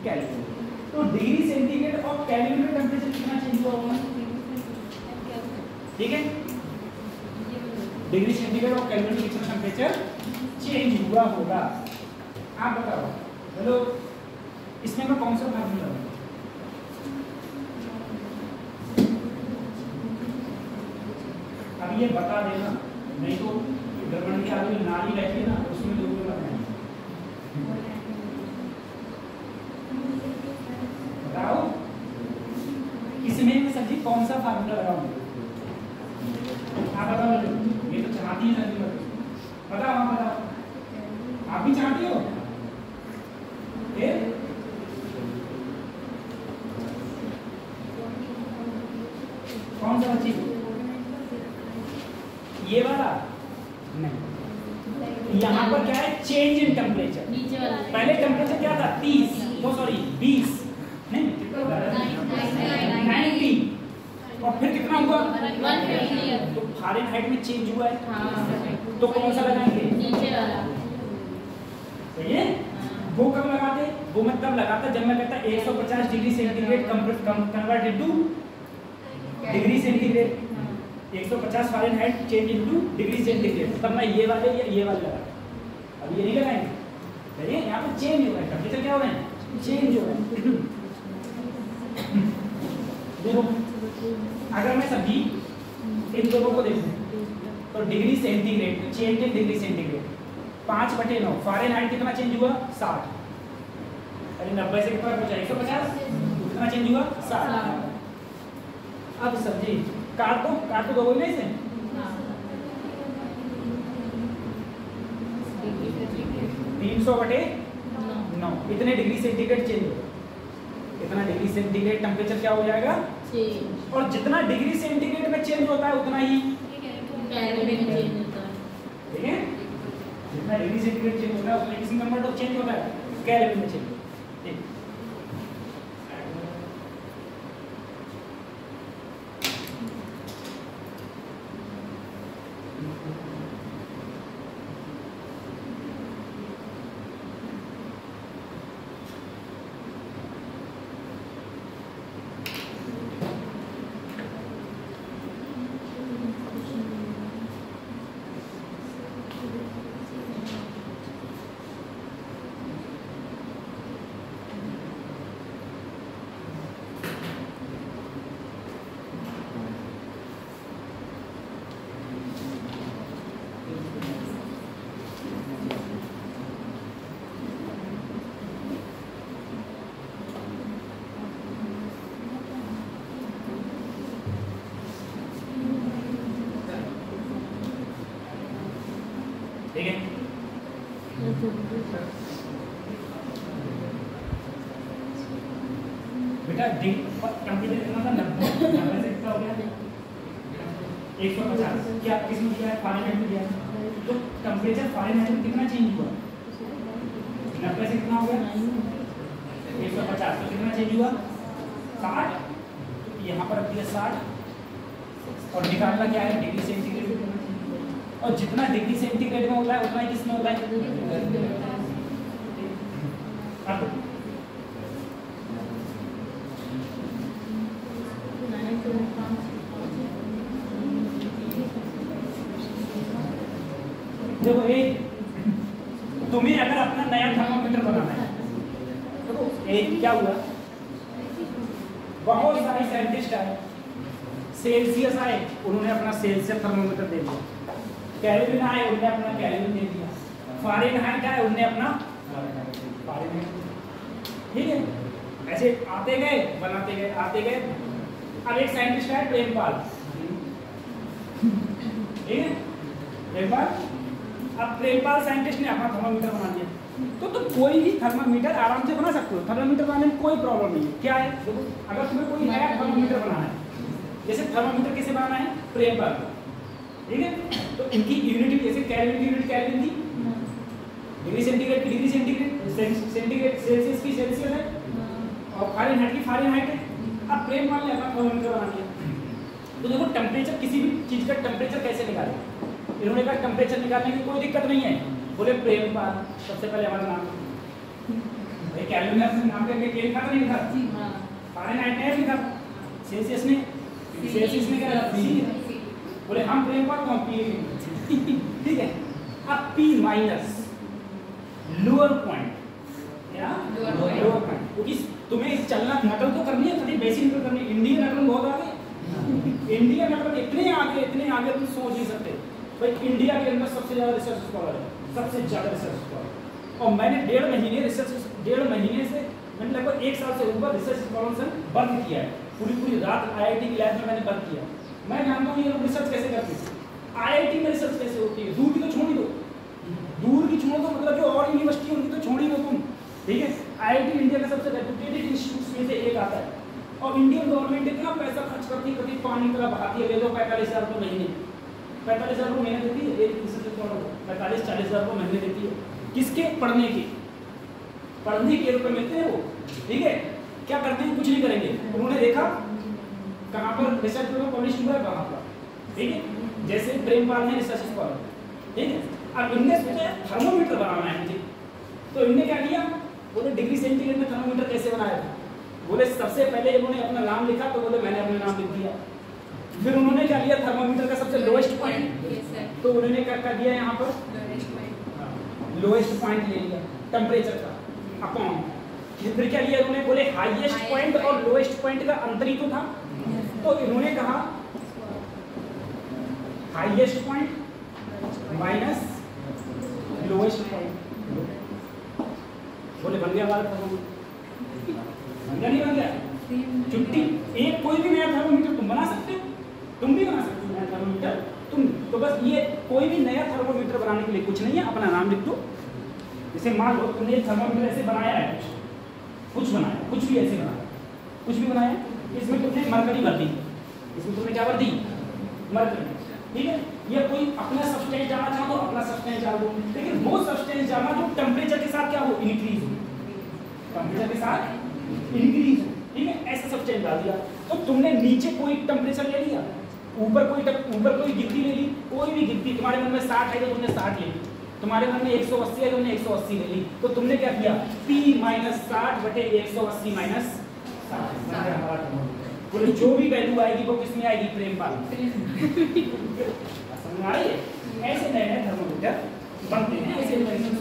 Kelvin। तो degree centigrade और kelvin में temperature कितना चेंज हुआ होगा? ठीक है? डिग्री सेंटीग्रेड और केल्विन में कितना टेम्परेचर चेंज हुआ होगा? आप बताओ। हेलो, इसमें मैं कौन सा फार्मूला लगाऊं? अब ये बता देना, नहीं तो गड़बड़ की आगे नाली रहती है ना, उसमें लोग लगाएंगे। बताओ इसमें मैं सब्जी कौन सा फार्मूला लगाऊं? आप बताओ। ये तो चाहती है सब्जी, बताओ। आप बताओ, आप भी चाहती हो? कौन सा बच्ची? ये वाला नहीं। यहाँ पर क्या है? Change in temperature. पहले टेम्परेचर क्या था? 30, तो सॉरी 20 नहीं 90, और फिर कितना हुआ? 150। तो फ़ारेनहाइट में चेंज हुआ है। तो कौन सा लगाएंगे? नीचे वाला। सही है? वो कब लगाते? वो मैं तब लगाता जब मैं कहता 150 degree centigrade convert into degree centigrade, 150 Fahrenheit change into degree centigrade, तब मैं ये वाले या ये वाले लगा। अब ये नहीं लगाएंगे। देखिए यहाँ पर चेंज हो रहा है, टेम्परेचर क्या हो रहा है? चेंज हो रहा है। देखो अगर मैं सभी इन दोनों को देखूं तो degree centigrade, change in degree centigrade 5/9, Fahrenheit कितना चेंज हुआ? 60। अरे 90 से कितना पहुंचा? 150। कितना चेंज हुआ? 60। अब सब्जी काट दो बोलने से 300/9, इतने डिग्री सेंटीग्रेड चेंज होगा। इतना डिग्री सेंटीग्रेड टेम्परेचर क्या हो जाएगा? और जितना डिग्री सेंटीग्रेड में चेंज होता है उतना ही केल्विन में चेंज होता है। ठीक है? जितना डिग्री सेंटीग्रेड चेंज होता है उतना किसी नंबर तो चेंज होता है, केल्विन में चेंज। ठीक। ठीक है। बेटा टेम्परेचर कितना था? 90 से कितना हो गया? 150। क्या किसमें दिया है? फ़ारेनहाइट में दिया है। तो टेम्परेचर फ़ारेनहाइट में कितना चेंज हुआ? 90 से कितना हो गया? 150। तो कितना चेंज हुआ? 60। यहाँ पर रख दिया 60 और निकालना क्या है? Degree centigrade. और जितना डिग्री सेंटीग्रेड में होता है उतना ही किसमें होता है? अब देखो एक तुम्हें अगर अपना नया थर्मामीटर बनाना है तो एक क्या हुआ, बहुत सारे साइंटिस्ट आए, सेल्सियस आए, उन्होंने अपना सेल्सियस थर्मामीटर दे दिया, केल्विन आए, उन्होंने अपना केल्विन दे दिया, फ़ारेनहाइट आए, उन्होंने अपना फ़ारेनहाइट। ठीक है, ऐसे आते गए बनाते गए आते गए। अब एक साइंटिस्ट है प्रेमपाल, ठीक है प्रेमपाल। अब प्रेमपाल साइंटिस्ट ने अपना थर्मामीटर बना दिया। तो कोई भी थर्मामीटर आराम से बना सकते हो, थर्मामीटर बनाने में कोई प्रॉब्लम नहीं है। क्या है देखो, अगर तुम्हें कोई नया थर्मामीटर बनाना है, जैसे थर्मामीटर कैसे बनाना है? प्रेमपाल, ठीक है। तो इनकी यूनिट जैसे केल्विन की यूनिट केल्विन थी, डिग्री सेंटीग्रेड की डिग्री सेंटीग्रेड, सेंटीग्रेड सेल्सियस की सेल्सियस है और फ़ारेनहाइट की फ़ारेनहाइट है। अब प्रेमपाल ने अपना थर्मामीटर बना दिया। तो देखो टेम्परेचर, किसी भी चीज़ का टेम्परेचर कैसे निकालें? इन्होंने कहा टेम्परेचर निकालने की कोई दिक्कत नहीं है। बोले प्रेमपाल, सबसे पहले हमारा नाम भाई केल्विन ने अपने नाम पे के लिखा था नहीं लिखा? फ़ारेनहाइट ने लिखा, सेल्सियस ने क्या लिखा? बोले हम प्रेमपाल को पी, ठीक है। अब पी माइनस लोअर पॉइंट, क्या लोअर पॉइंट, क्योंकि तुम्हें चलना नकल तो करनी है, थोड़ी बेसिक नकल करनी है। इंडियन नकल बहुत आगे, इंडियन नकल इतने आगे तुम सोच नहीं सकते भाई। इंडिया के अंदर सबसे ज़्यादा रिसर्च स्कॉलर है, सबसे ज़्यादा रिसर्च स्कॉलर। और मैंने 1.5 महीने से मैंने लगभग 1 साल से ऊपर रिसर्च स्कॉलर से वर्क किया है। पूरी रात IIT की लैब में मैंने वर्क किया। मैं जानता हूँ ये लोग रिसर्च कैसे करते हैं, IIT में रिसर्च कैसे होती है। दूर की तो छोड़ ही दो, दूर की छोड़ दो, मतलब जो और यूनिवर्सिटी है उनकी तो छोड़ ही दो तुम, ठीक है। IIT इंडिया का सबसे रेप्यूटेड इंस्टीट्यूट में से एक आता है। और इंडियन गवर्नमेंट इतना पैसा खर्च करती है, कभी पानी की तरह बहाती है। ले लो 45,000 रुपये महीने, 45,000 रुपये महीने देती है एक रिसर्च स्कॉलर को, 45-40,000 रुपये महीने देती है। किसके? पढ़ने के रुपये मिलते हैं वो, ठीक है। क्या करते हैं? कुछ नहीं करेंगे। उन्होंने देखा कहाँ पर रिसर्च पेपर पब्लिश हुआ है, कहाँ पर, ठीक है। जैसे प्रेमपाल ने रिसर्च स्कॉलर, ठीक है। अब इनने सोचा थर्मोमीटर बनाना है मुझे, तो इनने क्या किया? बोले डिग्री सेंटीग्रेड में थर्मोमीटर कैसे बनाया था? बोले सबसे पहले इन्होंने अपना नाम लिखा, तो बोले मैंने अपना नाम लिख दिया। फिर उन्होंने क्या लिया? थर्मोमीटर का सबसे लोएस्ट पॉइंट, तो उन्होंने क्या दिया यहाँ पर? लोएस्ट पॉइंट ले लिया टेम्परेचर का अपॉन। फिर क्या लिया उन्होंने? बोले हाईएस्ट पॉइंट और लोएस्ट पॉइंट का अंतर ही तो था, तो इन्होंने कहा highest point minus lowest point. बोले बन गया हमारा थर्मोमीटर। बन गया नहीं बन गया? छुट्टी। एक कोई भी नया थर्मोमीटर तुम बना सकते हो, तुम भी बना सकते हो नया थर्मोमीटर तुम। तो बस ये कोई भी नया थर्मोमीटर बनाने के लिए कुछ नहीं है, अपना नाम लिख दो। जैसे मान लो तुमने थर्मोमीटर ऐसे बनाया है, कुछ बनाया, कुछ भी ऐसे बनाया, कुछ भी बनाया, इसमें तुमने मरकरी भर दी, इसमें तुमने क्या भर दी? मरकरी, ठीक है। या कोई अपना सब्सटेंस जाना चाहो तो अपना सब्सटेंस डाल दो, लेकिन वो सब्सटेंस जाना जो टेम्परेचर के साथ क्या हो? इंक्रीज हो, टेम्परेचर के साथ इंक्रीज हो, ठीक है। ऐसा सब्सटेंस डाल दिया। तो तुमने नीचे कोई टेम्परेचर ले लिया, ऊपर कोई गिनती ले ली, कोई भी गिनती। तुम्हारे मन में 60 है तो तुमने 60 ले ली, तुम्हारे मन में 180 है तो तुमने 180 ले ली। तो तुमने क्या किया? P माइनस 60 बटे 180 माइनस 60। बोले जो भी वैल्यू आएगी वो किसमें आएगी? प्रेमपाल। समझ आ रही है? ऐसे नए थर्मोमीटर बनते हैं, ऐसे इन्वेंशन।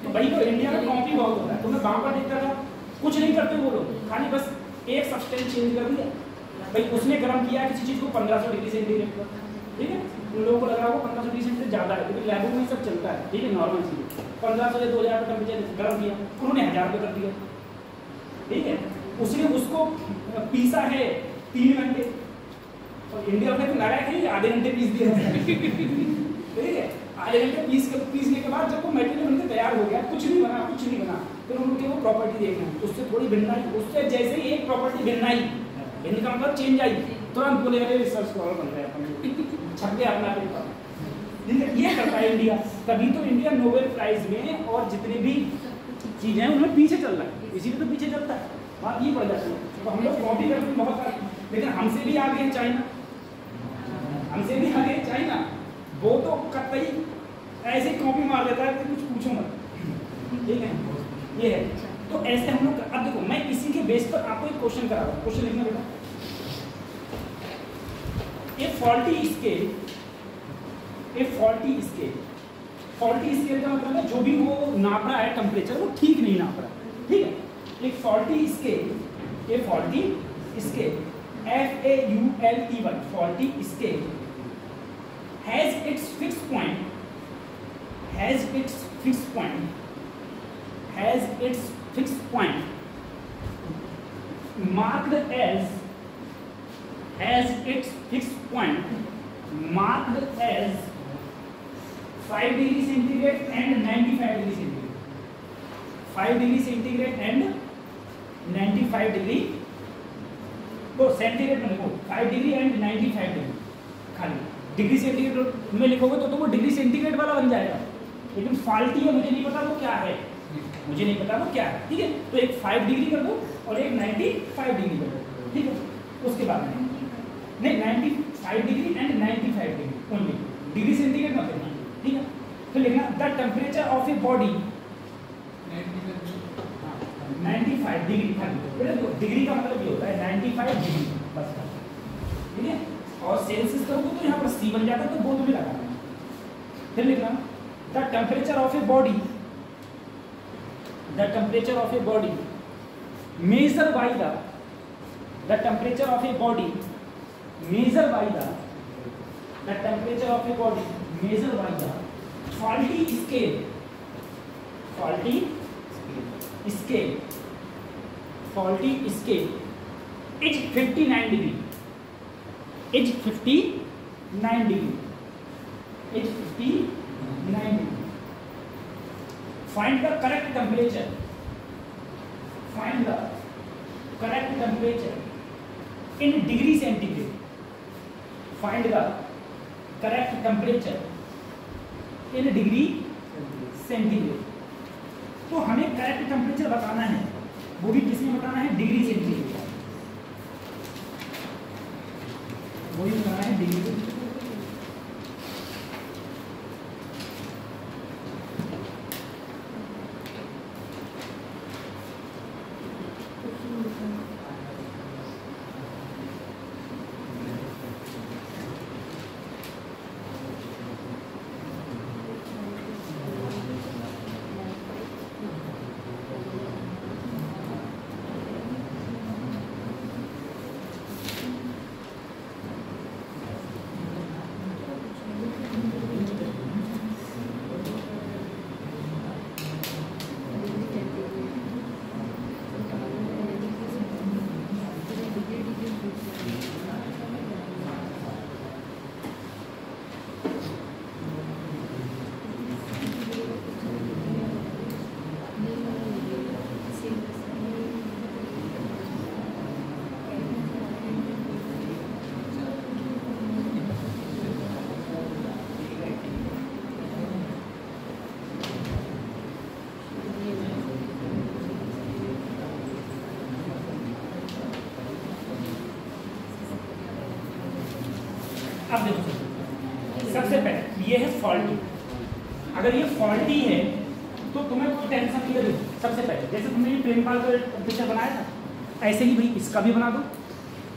तो भाई तो इंडिया में कॉपी बहुत होता है। तुम्हें वहाँ पर दिखता था, कुछ नहीं करते वो लोग, खाली बस एक सब्सटेंस चेंज कर दिया। भाई उसने गर्म किया किसी चीज़ को 1500 डिग्री सेंटीग्रेड पर, ठीक है। उन लोगों को लग रहा होगा 1500 डिग्री सेंटीग्रेड ज़्यादा है, क्योंकि लैबों में सब चलता है, ठीक है, नॉर्मल चीज़। 1500 या 2000 का टेम्परेचर गर्म किया, उन्होंने 1000 पे कर दिया, ठीक है। उसने उसको पीसा है 3 घंटे, और इंडिया में तो लगा है कि आधे घंटे पीस दिया, ठीक है। आधे घंटे पीसने के बाद जब वो मटेरियल बनकर तैयार हो गया, कुछ नहीं बना, फिर उनके वो प्रॉपर्टी देखना, उससे थोड़ी भिन्नाई, उससे जैसे ही एक प्रॉपर्टी भिन्नाई, इनका मतलब चेंज आई, तुरंत बोले अरे रिसर्च स्कॉलर बन रहे अपन, छप गया अपना पेपर। ये करता है इंडिया, तभी तो इंडिया नोबेल प्राइज में और जितने भी चीजें हैं उनमें पीछे चल रहा है, इसीलिए तो पीछे चलता है, बात ये पड़ जाती है। तो हम लोग कॉपी करते हैं बहुत सारी, लेकिन हमसे भी आगे है चाइना, हमसे भी आगे है चाइना, वो तो कतई ऐसे कॉपी मार देता है कि कुछ पूछो मत, ठीक है, ये है। तो ऐसे हम लोग, अब देखो मैं इसी के बेस पर आपको एक क्वेश्चन करा रहा हूँ, क्वेश्चन लिखना बेटा। ए फॉल्टी स्केल का मतलब है जो भी वो नाप रहा है टेम्परेचर वो ठीक नहीं नाप रहा, ठीक है। एक faulty scale FAULTY faulty scale has its fixed point marked as 5 degree centigrade and 95 degree centigrade, 5 degree centigrade and 95 degree, तो सेंटीग्रेड में लिखो 5 डिग्री एंड 95 डिग्री, खाली डिग्री सेंटीग्रेड में लिखोगे तो वो डिग्री सेंटीग्रेड वाला बन जाएगा, लेकिन फाल्टी है मुझे नहीं पता वो क्या है, ठीक है। तो एक 5 डिग्री कर दो और एक 95 डिग्री कर दो, ठीक है। उसके बाद में नहीं 95 degree and 95 degree only, degree centigrade मत लिखना, ठीक है। तो लिखना the temperature of a body 95 degree, degree का मतलब ये होता है 95 डिग्री बस, ठीक है। और सेल्सियस करोगे तो यहाँ पर C बन जाता है, तो बोध में लगाना है। फिर लिखना the temperature of a body measure by the temperature of a body measure by the faulty scale is 59 degree, Find the correct temperature in degree centigrade. Find the correct temperature in degree centigrade. तो हमें correct temperature बताना है, वो भी किसमें बताना है, degree centigrade, वो भी बताना है डिग्री सेंटीग्रेड। अब देखो सबसे पहले ये है फॉल्टी, अगर ये फॉल्टी है तो तुम्हें कोई टेंशन नहीं है। सबसे पहले जैसे तुमने ये प्रेमपाल का पिक्चर बनाया था, ऐसे ही भाई इसका भी बना दो।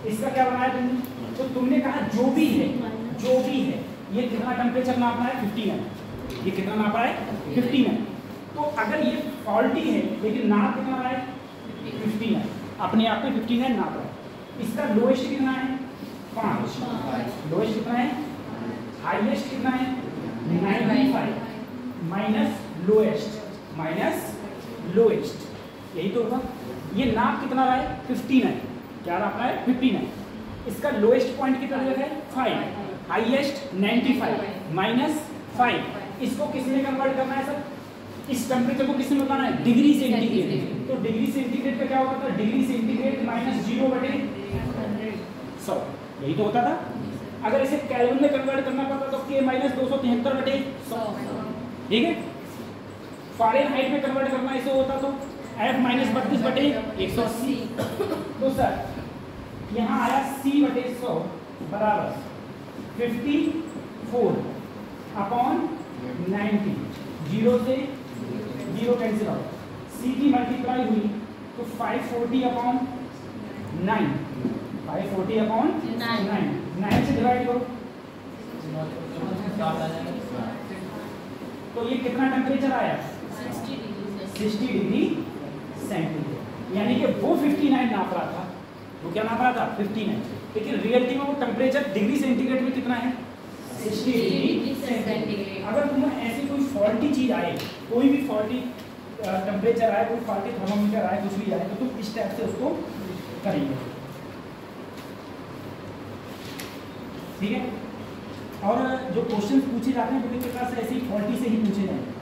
इसका क्या बनाया तुमने, तो तुमने कहा जो भी है ये कितना टेम्परेचर नापना है 15 है, ये कितना नापा है 15 है। तो अगर ये फॉल्टी है लेकिन नाप कितना है 15 है, अपने आप में 15 है नाप रहा है। इसका लोएस्ट कितना है 5, लोएस्ट कितना है, हाईएस्ट कितना है 95 माइनस लोएस्ट, यही तो होगा। ये नाप कितना रहा है 15 है, क्या नाप रहा है 15 है। इसका लोएस्ट पॉइंट कितना जगह है 5, हाईएस्ट 95 माइनस 5 इसको किस में कन्वर्ट करना है सर? इस टेम्परेचर को किस में बताना है? Degree centigrade. तो डिग्री सेंटीग्रेड का क्या होता था? डिग्री सेंटीग्रेड माइनस 0/100, यही तो होता था। अगर इसे केल्विन में कन्वर्ट करना पड़ता तो K माइनस 273/100, ठीक है। फ़ारेनहाइट में कन्वर्ट करना इसे होता तो F माइनस 32/180। तो सर यहाँ आया C/100 बराबर 54/90, 0 से 0 कैंसिल आउट, C की मल्टीप्लाई हुई तो 540/9, 540/9 से डिवाइड करो तो ये कितना टेम्परेचर आया? 60 डिग्री सेंटीग्रेड। यानी कि वो 59 नाप रहा था, वो क्या नाप रहा था? 59, लेकिन रियलिटी में वो टेम्परेचर डिग्री सेंटीग्रेड में कितना है? 60 डिग्री सेंटीग्रेड। अगर तुम्हें ऐसी कोई फॉल्टी चीज आए, कोई भी फॉल्टी टेम्परेचर आए, कोई फॉल्टी थर्मोमीटर आए, कुछ भी आए, तो तुम इस टाइप से उसको करेंगे, ठीक है। और जो क्वेश्चंस पूछे जाते हैं विभिन्न प्रकार से ऐसी फॉल्टी से ही पूछे जाएंगे।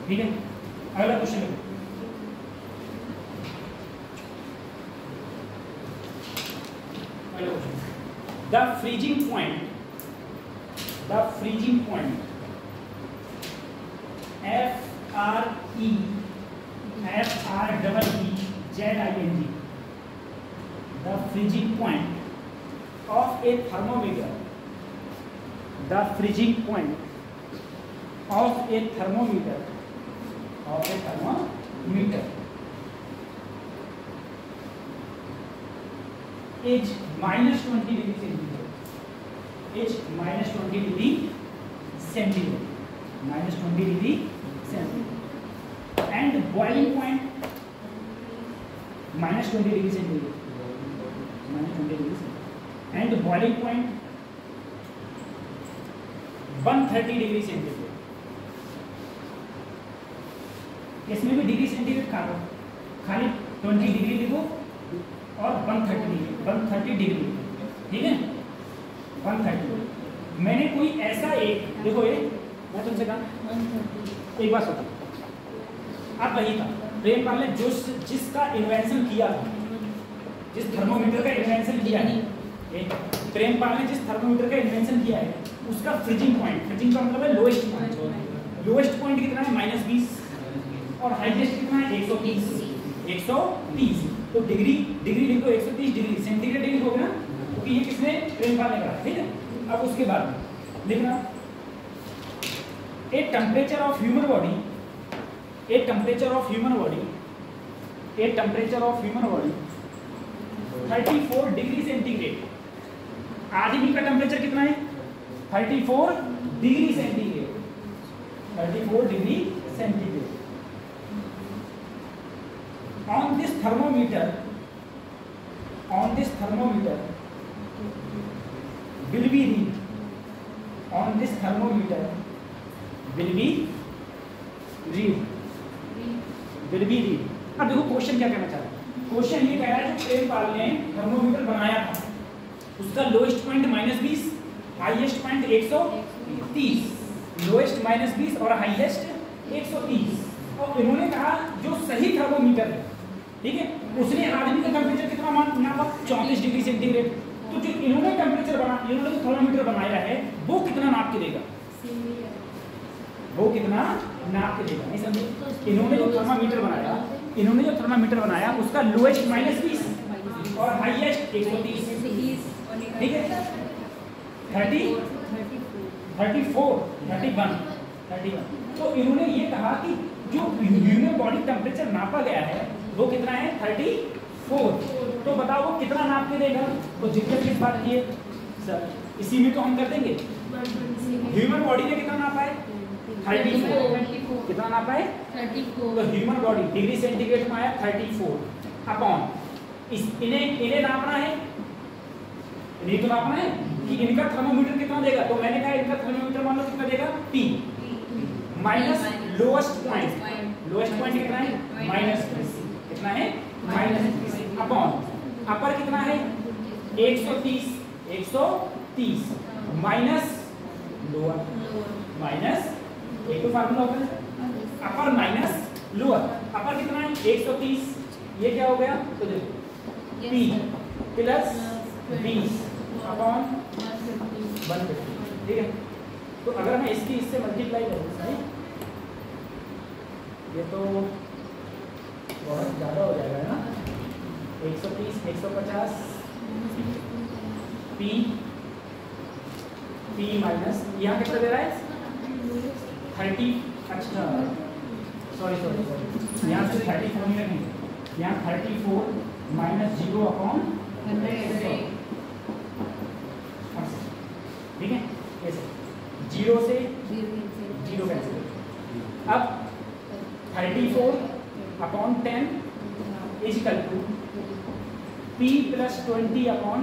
ठीक है, अगला क्वेश्चन है। The freezing point FREEZING, the freezing point of a thermometer, is minus 20 degree centigrade, and boiling point minus 20 degree centigrade, and boiling point 130 degree centigrade। इसमें भी डिग्री सेंटीग्रेड खाली 20 डिग्री लिखो और 130 डिग्री, ठीक है, 130। मैंने कोई ऐसा एक, देखो ये मैं तुमसे कहा एक बात सोचो, अब वही था प्रेम पाल ने जिसका इन्वेंशन किया था, जिस थर्मोमीटर का इन्वेंशन किया है, प्रेम पाल ने जिस थर्मोमीटर का इन्वेंशन किया है उसका फ्रीजिंग पॉइंट का मतलब है लोएस्ट पॉइंट कितना है? -20, और हाईएस्ट कितना है? 130। तो डिग्री लिखो 130 डिग्री सेंटीग्रेड डिग्री होगा ना, क्योंकि ये किसने? प्रेम पाल ने कहा, ठीक है। अब उसके बाद लिखना a temperature of human body 34 degree centigrade. आदमी का टेम्परेचर कितना है? 34 degree centigrade, 34 degree centigrade. On this thermometer will be read। अब देखो क्वेश्चन क्या कहना चाह रहा है। क्वेश्चन ये कह रहा है जो प्रेम पाल ने थर्मोमीटर बनाया था उसका lowest point -20, highest point 130, lowest -20 और हाईएस्ट 130। और इन्होंने कहा जो सही थर्मोमीटर है, ठीक है, उसने आदमी का टेम्परेचर कितना नापा? 34 डिग्री सेंटीग्रेड। तो जो इन्होंने जो थर्मोमीटर बनाया है वो कितना नाप के देगा? नहीं समझे? इन्होंने जो थर्मामीटर बनाया उसका लोएस्ट -20 और हाईएस्ट 130, ठीक है, 31। तो इन्होंने ये कहा कि जो ह्यूमन बॉडी टेम्परेचर नापा गया है वो कितना है? 34। तो बताओ वो कितना नाप के देगा? तो जिक्र किस बात की है सर? इसी में तो हम कर देंगे। ह्यूमन बॉडी ने कितना नापा है? 34। कितना नापा है? 34। तो ह्यूमन बॉडी डिग्री सेंटीग्रेड में आया 34 अपॉन इन्हें नापना है, इन्हें तो नापना है कि इनका थर्मोमीटर कितना देगा। तो मैंने कहा इनका थर्मोमीटर मान लो कितना देगा? P माइनस लोएस्ट पॉइंट कितना है -30, कितना है -30 अपॉन अपर कितना है 130 माइनस लोअर माइनस एक तो फार्मूला होता है अपर माइनस लोअर। अपर कितना है 130, ये क्या हो गया तो देखो P प्लस 20 अपॉन 150, ठीक है। तो अगर मैं इसकी इससे मल्टीप्लाई करूँ सही, ये तो बहुत ज़्यादा हो जाएगा ना, 130 150 P माइनस यहाँ कितना दे रहा है 30, अच्छा सॉरी यहाँ से 34 नहीं रखेंगे, यहाँ 34 माइनस 0 अपॉन 100, ठीक है। ऐसे 0 से 0 कैंसिल, अब 34 upon 10 equal to P plus 20 upon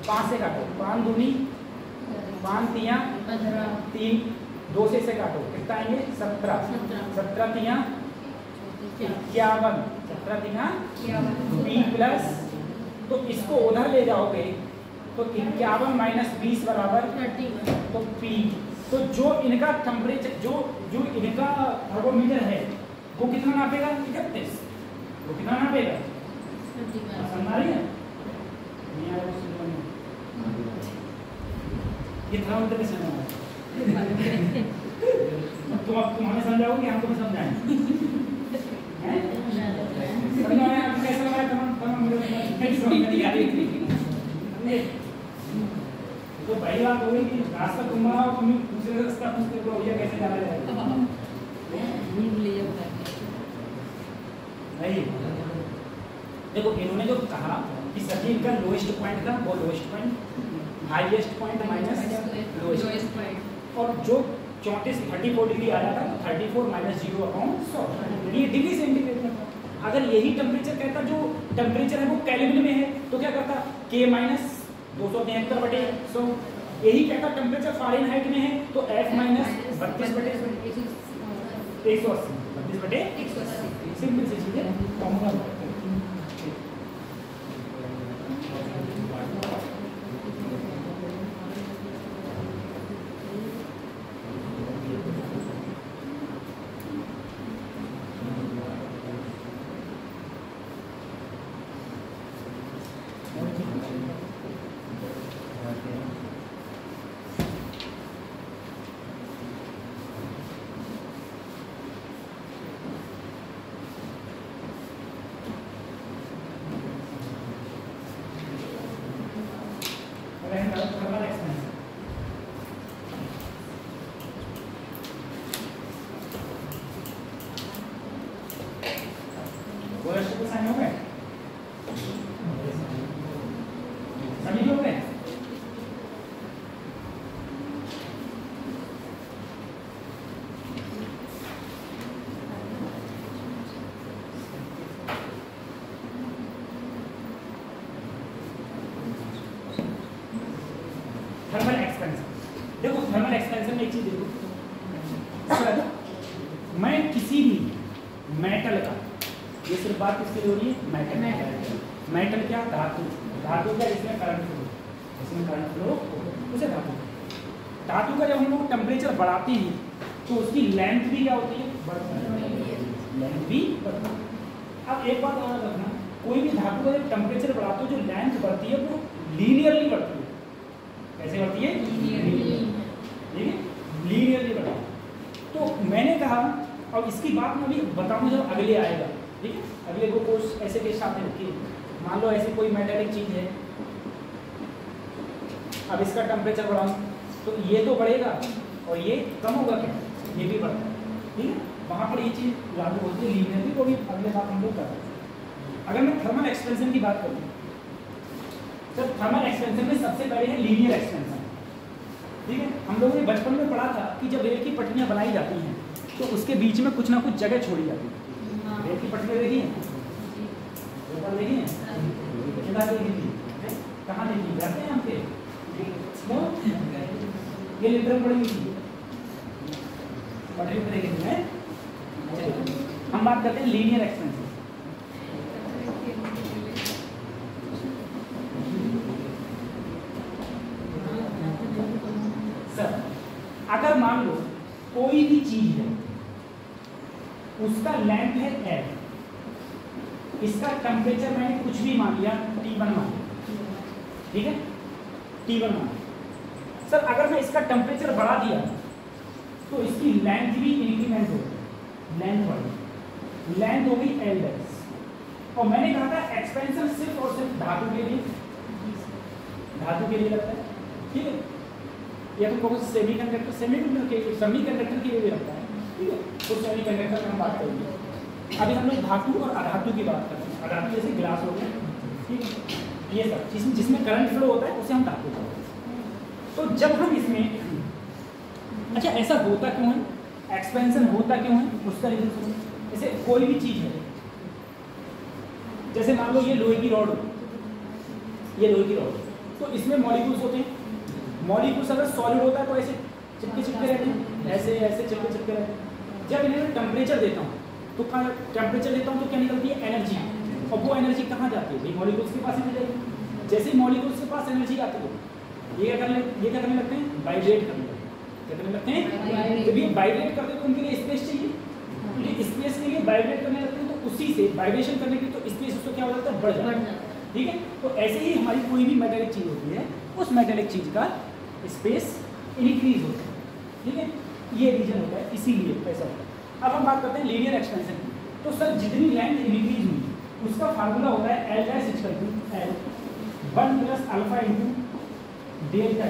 5 से काटो, 5 दूनी 5 तिया 3, 2 से काटो कितना आएंगे 17, 17 तिया 51, 17 तिया P प्लस, तो इसको उधर ले जाओगे तो 51 माइनस 20 बराबर 30, तो P, तो जो इनका टेम्परेचर जो इनका थर्मोमीटर है वो कितना नापेगा 31, वो कितना नापेगा समझ रही है ये थर्मोमीटर कैसे बनाया तुम अब तुम हमें समझाओगे हम तुम्हें समझाएंगे कैसे लगाया तो पहली बात हो गई कि रास्ता तुम बनाओ, तुम दूसरे रास्ता पूछते हो भैया कैसे जाना जाएगा नहीं। देखो इन्होंने जो कहा कि सचिन का लोएस्ट पॉइंट था वो lowest point, highest point minus lowest point, और जो 34 डिग्री आया था 34 माइनस 0 अपॉन 100, ये डिग्री सेंटीग्रेड में था। अगर यही टेम्परेचर कहता जो टेम्परेचर है वो केल्विन में है तो क्या करता K माइनस 273/100, यही कहता टेम्परेचर फ़ारेनहाइट में है तो F माइनस 32/180, 32/180, सिंपल सी चीज़ है फॉर्मूला। थर्मल एक्सपेंशन, देखो थर्मल एक्सपेंशन में एक चीज देखो सर, मैं किसी भी मेटल का, ये सिर्फ बात किसकी हो रही है मेटल क्या धातु क्या जिसमें करंट फ्लो उसे धातु का जब हम लोग टेम्परेचर बढ़ाते हैं तो उसकी लेंथ भी क्या होती है बढ़ती है, लेंथ भी बढ़ती है। अब एक बात और रखना, कोई भी धातु का जब टेम्परेचर बढ़ाते हो जो लेंथ बढ़ती है वो लीनियरली बढ़ती है, कैसे बढ़ती है ठीक है लीनियरली बढ़ती है। तो मैंने कहा और इसकी बात मैं अभी बताऊंगा जब अगले आएगा, ठीक है अगले को कोर्स ऐसे के साथ रखिए। मान लो ऐसी कोई मेटालिक चीज है, अब इसका टेम्परेचर बढ़ाऊं तो ये तो बढ़ेगा और ये कम होगा क्या, ये भी बढ़ता है, ठीक है वहां पर ये चीज लागू होती है लीनियरली, वो भी अगले बात हम लोग करते हैं। अगर मैं थर्मल एक्सपेंशन की बात करूँ तो थर्मल एक्सपेंशन में सबसे पहले है लीनियर एक्सपेंशन, ठीक है। हम लोगों ने बचपन में पढ़ा था कि जब रेल की पटरियां बनाई जाती हैं तो उसके बीच में कुछ ना कुछ जगह छोड़ी जाती है। रेल की पटरियां देखी हैं, ऊपर देखी हैं, कहाँ देखी जाते हैं हम पे ये लिटरल पड़ी हुई थी, पढ़े हुए हैं। चलिए हम बात करते हैं लीनियर एक्सपेंसेस। सर अगर मान लो कोई भी चीज है, उसका लेंथ है L, इसका टेम्परेचर मैंने कुछ भी मान लिया T1 मान लिया, ठीक है, T1 मान लिया। सर अगर मैं इसका टेम्परेचर बढ़ा दिया तो इसकी लेंथ भी इंक्रीमेंट हो गई, लेंथ बढ़ी, लेंथ हो गई L डैश। और मैंने कहा था एक्सपेंशन सिर्फ और सिर्फ धातु के लिए लगता है, ठीक है, या तो कहो सेमीकंडक्टर के लिए भी लगता है, ठीक है, तो सेमीकंडक्टर में हम बात करेंगे। अभी हम लोग धातु और अधातु की बात करते हैं। अधातु जैसे ग्लास हो गया, ठीक है, ये सब जिसमें करंट फ्लो होता है उसे हम धातु कहते हैं। तो जब हम इसमें, अच्छा ऐसा होता क्यों है, एक्सपेंशन होता क्यों है, उसका रीजन सुनो। जैसे कोई भी चीज है, जैसे मान लो ये लोहे की रॉड, ये लोहे की रॉड, तो इसमें मॉलिक्यूल्स होते हैं। मॉलिक्यूल्स अगर सॉलिड होता है तो ऐसे चिपके रहते हैं, ऐसे ऐसे चिपके रहते हैं। जब इन्हें टेम्परेचर देता हूँ तो टेम्परेचर देता हूँ तो क्या निकलती है, एनर्जी। और वो एनर्जी कहाँ जाती है, मॉलिक्यूल्स के पास ही मिल जाएगी। जैसे ही मॉलिक्यूल्स के पास एनर्जी आती है, ये क्या करने लगते हैं, वाइब्रेट करने लगते हैं। क्या करने लगते हैं, जब ये वाइब्रेट करते हैं तो उनके लिए स्पेस चाहिए, स्पेस के लिए वाइब्रेट करने लगते हैं। तो उसी से वाइब्रेशन करने के लिए तो स्पेस उसको क्या हो जाता है, बढ़ जाता है, ठीक है। तो ऐसे ही हमारी कोई भी मेटेलिक चीज होती है, उस मेटेलिक चीज का स्पेस इंक्रीज होता है, ठीक है, ये रीजन होता है, इसीलिए ऐसा होता है। अब हम बात करते हैं लीनियर एक्सपेंशन की। तो सर जितनी लेंथ इंक्रीज हुई उसका फार्मूला होता है L dash equal to L 1 plus alpha into delta,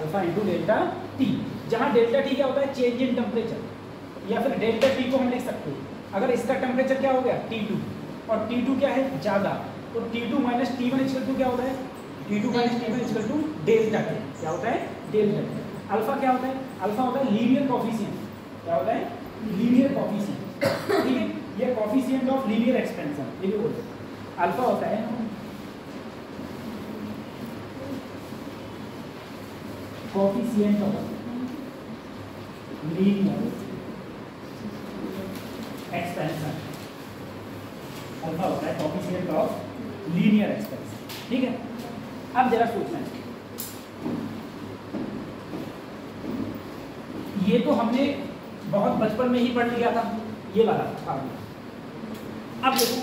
alpha into delta T, जहाँ डेल्टा टी क्या होता है, चेंज इन टेम्परेचर, या फिर डेल्टा टी को हम लिख सकते हैं, अगर इसका टेम्परेचर क्या हो गया T2 और T2 क्या है, ज़्यादा, तो T2 minus T1 equal to क्या होता है, T2 minus T1 equal to delta T, क्या होता है, डेल्टा टी। अल्फा क्या होता है, अल्फा होता है लीनियर कोफिशिएंट, क्या होता है, लीनियर कोफिशिएंट, ठीक है, ये कोफिशिएंट ऑफ लीनियर एक्सपेंशन, ये भी बोलते हैं। अल्फा होता है coefficient of linear expansion, alpha होता है कोफिशिएंट ऑफ लीनियर एक्सपेंशन, ठीक है। अब जरा सोचना है, ये तो हमने बहुत बचपन में ही पढ़ लिया था, ये वाला फार्मूला। अब देखो,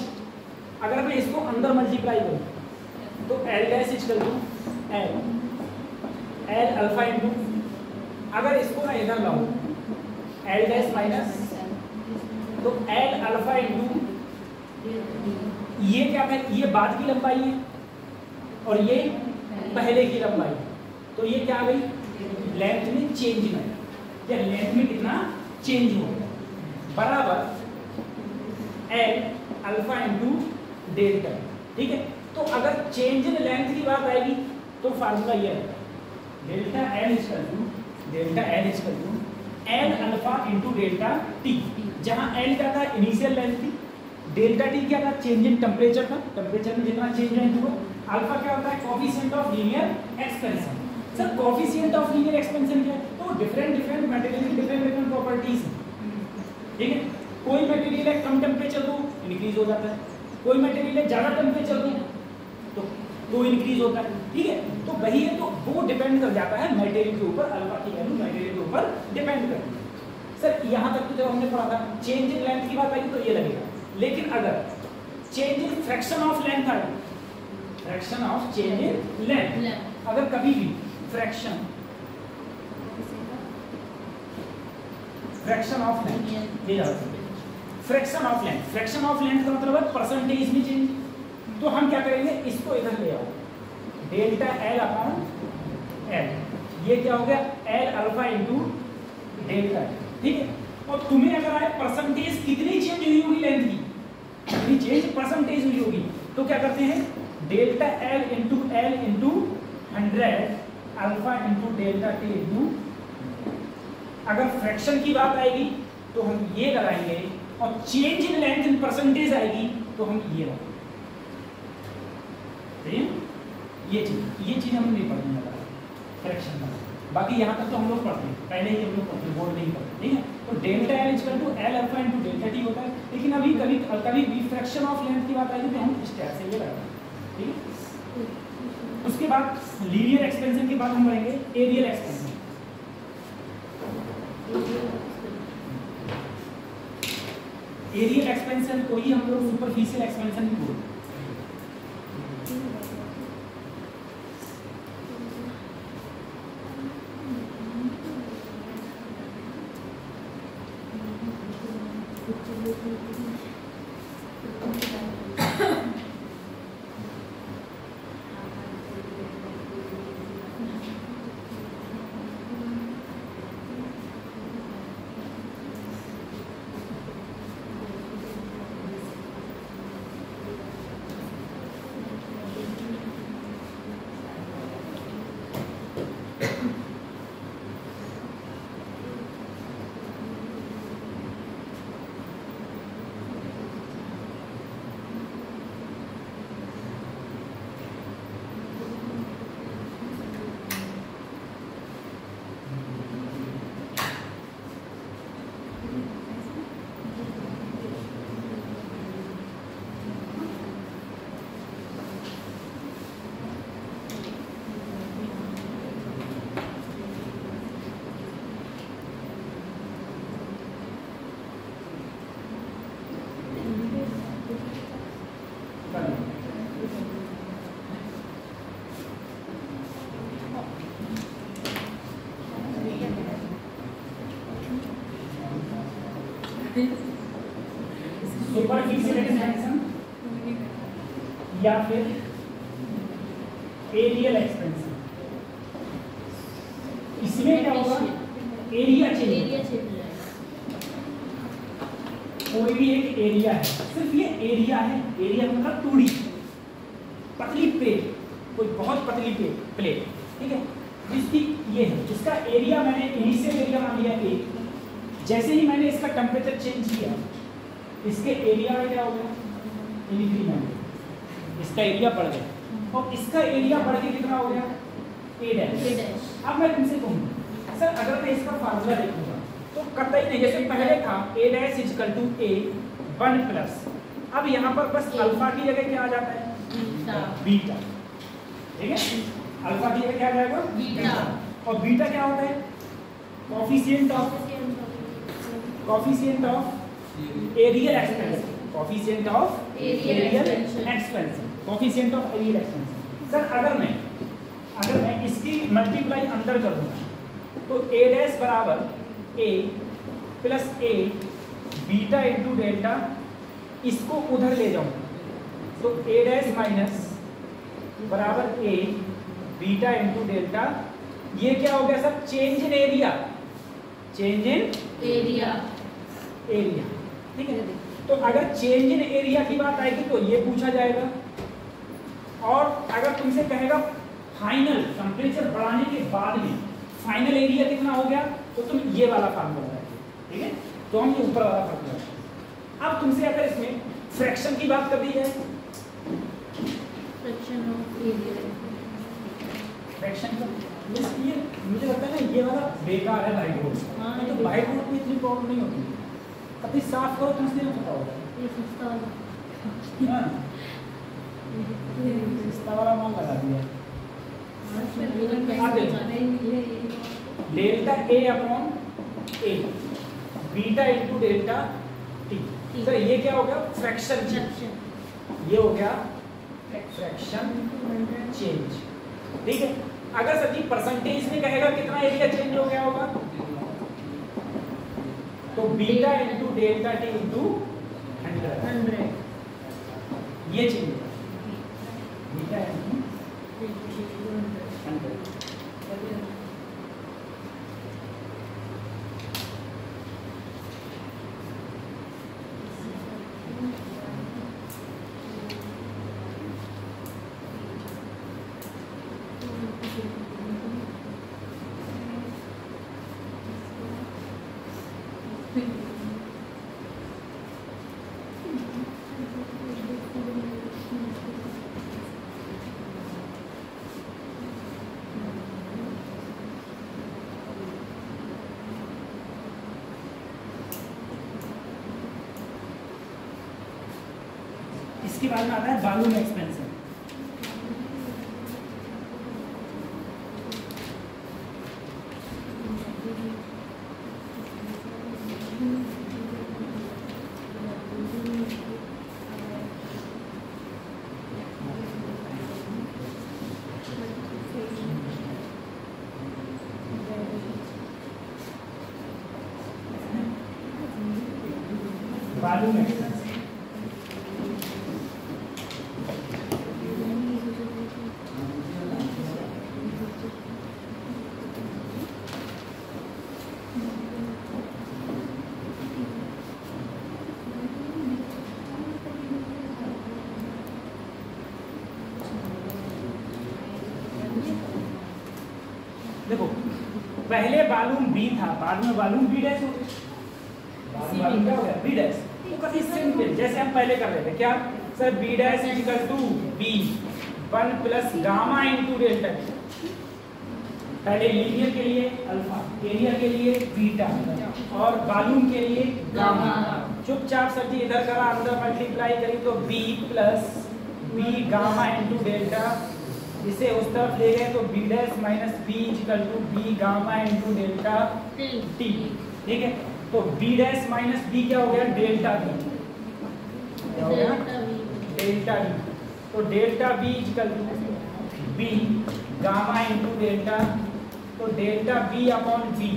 अगर मैं इसको अंदर मल्टीप्लाई करूं तो L dash equal to L alpha into, अगर इसको मैं इधर लाऊं L डैश माइनस, तो L अल्फा इंटू, ये क्या है, ये बाद की लंबाई है और ये पहले की लंबाई है, तो ये क्या आ गई, लेंथ में चेंज में, या लेंथ में कितना चेंज हो गया, बराबर L अल्फा इंटू डेल्टा, ठीक है। तो अगर चेंज इन लेंथ की बात आएगी तो फार्मूला ये है, delta L equal to L alpha into delta T, जहां L क्या था, इनिशियल लेंथ थी, डेल्टा टी क्या था, चेंज इन टेम्परेचर था, टेम्परेचर में जितना चेंज है हुआ। अल्फा क्या होता है, coefficient of linear expansion. Sir coefficient of linear expansion क्या है, तो डिफरेंट मटेरियल की डिफरेंट प्रॉपर्टीज है, ठीक है। कोई मटेरियल है कम टेम्परेचर तो इंक्रीज हो जाता है, कोई मटेरियल है ज़्यादा टेम्परेचर तो इंक्रीज होता है, ठीक है। तो वही है, तो वो डिपेंड कर जाता है मटेरियल के ऊपर, अल्फा की वैल्यू मटेरियल के ऊपर डिपेंड करती है। सर यहाँ तक तो जब हमने पढ़ा था चेंज इन लेंथ की बात आई तो ये लगेगा, लेकिन अगर change in fraction of length आए, fraction of change in length, अगर कभी भी फ्रैक्शन ऑफ लेंथ, ये याद रखिए, फ्रैक्शन ऑफ लेंथ का मतलब है परसेंटेज में चेंज। तो हम क्या करेंगे, इसको इधर ले आओ, डेल्टा L अपॉन L, ये क्या हो गया, L अल्फा इंटू डेल्टा, ठीक है। और तुम्हें अगर आए परसेंटेज कितनी चेंज हुई होगी लेंथ की, कितनी चेंज परसेंटेज हुई होगी, तो क्या करते हैं, delta L into 100 alpha into delta T into, अगर फ्रैक्शन की बात आएगी तो हम ये लगाएंगे, और change in length in percentage आएगी तो हम ये लगाएंगे, ये चीज हमने नहीं पढ़ने लगा फ्रैक्शन का, बाकी यहाँ तक तो हम लोग पढ़ते हैं, पहले ही हम लोग पढ़ते हैं, बोर्ड नहीं पढ़ते, ठीक है। तो delta L equal to L alpha into delta T होता है, लेकिन अभी कभी कभी फ्रैक्शन ऑफ लेंथ की बात आएगी तो हम स्टेप से ये लगाते हैं, ठीक है। उसके बाद लीनियर एक्सपेंशन के बाद हम पढ़ेंगे एरियल एक्सपेंशन। एरियल एक्सपेंशन को ही हम लोग सुपरफिशियल एक्सपेंशन भी बोलते हैं। सुपरफिशियल एक्सपेंशन या फिर एरियल एक्सपेंशन, इसमें क्या होगा, एरिया चेंज, कोई भी एक एरिया है, सिर्फ ये एरिया है, एरिया मतलब 2D पतली प्लेट, कोई बहुत पतली प्लेट, ठीक है, जिसकी ये है, जिसका एरिया मैंने इनिशियल एरिया मान लिया A, जैसे ही मैंने इसका टेम्परेचर चेंज किया, इसके एरिया में क्या हो गया, इंक्रीमेंट, इसका एरिया बढ़ गया और इसका एरिया बढ़ के कितना हो गया, A'। अब मैं तुमसे कहूँ सर, अगर मैं इसका फार्मूला देखूंगा तो कतई नहीं, जैसे पहले था A' equal to A 1 plus, अब यहाँ पर बस अल्फा की जगह क्या आ जाता है, बीटा, ठीक है, अल्फा की जगह क्या आ जाएगा, बीटा, और बीटा क्या होता है, coefficient of areal expansion, coefficient of areal expansion, coefficient of areal expansion. Sir अगर मैं इसकी मल्टीप्लाई अंदर करूँगा तो A' बराबर A plus A beta into delta, इसको उधर ले जाऊंगा तो A' माइनस बराबर A बीटा इंटू डेल्टा, ये क्या हो गया sir, change in area, change in area, ठीक है। तो अगर चेंज इन एरिया की बात आएगी तो ये पूछा जाएगा, और अगर तुमसे कहेगा फाइनल टेम्परेचर बढ़ाने के बाद में फाइनल एरिया कितना हो गया, तो तुम ये वाला फार्मूला लगाओगे, ठीक है, तो हम ये ऊपर वाला फार्मूला। अब तुमसे अगर इसमें फ्रैक्शन की बात कर दी जाए, फ्रैक्शन ऑफ एरिया, फ्रैक्शन का ये मुझे लगता है ना ये वाला बेकार है व्हाइट बोर्ड, नहीं तो व्हाइट बोर्ड में इतनी प्रॉब्लम नहीं होती, कभी साफ करो तो इसलिए पता होगा, ये सस्ता वाला माल लगा दिया। Delta A upon A beta into delta T, sir ये क्या हो गया, फ्रैक्शन चेंज, ये हो गया फ्रैक्शन चेंज, ठीक है। अगर सर जी परसेंटेज में कहेगा कितना एरिया चेंज हो गया होगा, तो beta into delta T into 100, ये चेंज होगा, बीटा इंटू 100। इसके बाद में आता है वॉल्यूम एक्सपेंशन। वॉल्यूम एक्सपेंशन देखो, पहले वॉल्यूम बी था, बाद में वॉल्यूम बी डैश हो गया। वॉल्यूम क्या हो गया? B dash. तो काफी सिंपल, जैसे हम पहले कर रहे थे, क्या sir? B dash equal to B 1 plus gamma into delta. पहले लीनियर के लिए अल्फा, एरिया के लिए बीटा और वॉल्यूम के लिए गामा। चुपचाप सर जी इधर करा, अंदर मल्टीप्लाई करी तो B plus B gamma into delta. इसे उस तरफ ले गए तो B dash minus B equal to B gamma into delta T. ठीक है, तो बी डैश माइनस बी क्या हो गया? Delta B. क्या हो गया? Delta B. तो delta B equal to B gamma into delta. तो डेल्टा बी अपॉन बी,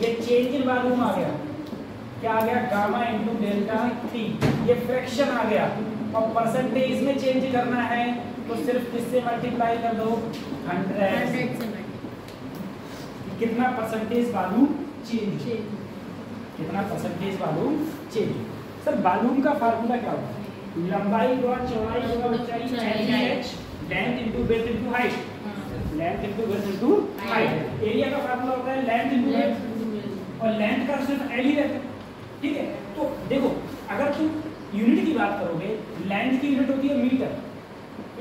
ये चेंज इन वॉल्यूम आ गया। क्या आ गया? Gamma into delta t. ये फ्रैक्शन आ गया और परसेंटेज में चेंज करना है तो सिर्फ किससे मल्टीप्लाई कर दो? 100 से। कितना परसेंटेज वॉल्यूम चेंज? कितना percentage volume change? Sir volume का फार्मूला क्या होता है? लंबाई गुणा चौड़ाई गुणा ऊंचाई, LH length into width into height. Length into width into height. Area का फार्मूला होता है लेंथ इनटू विड्थ, और लेंथ का सिर्फ L ही रहता है। ठीक है, तो देखो अगर तुम यूनिट की बात करोगे, लेंथ की यूनिट होती है मीटर,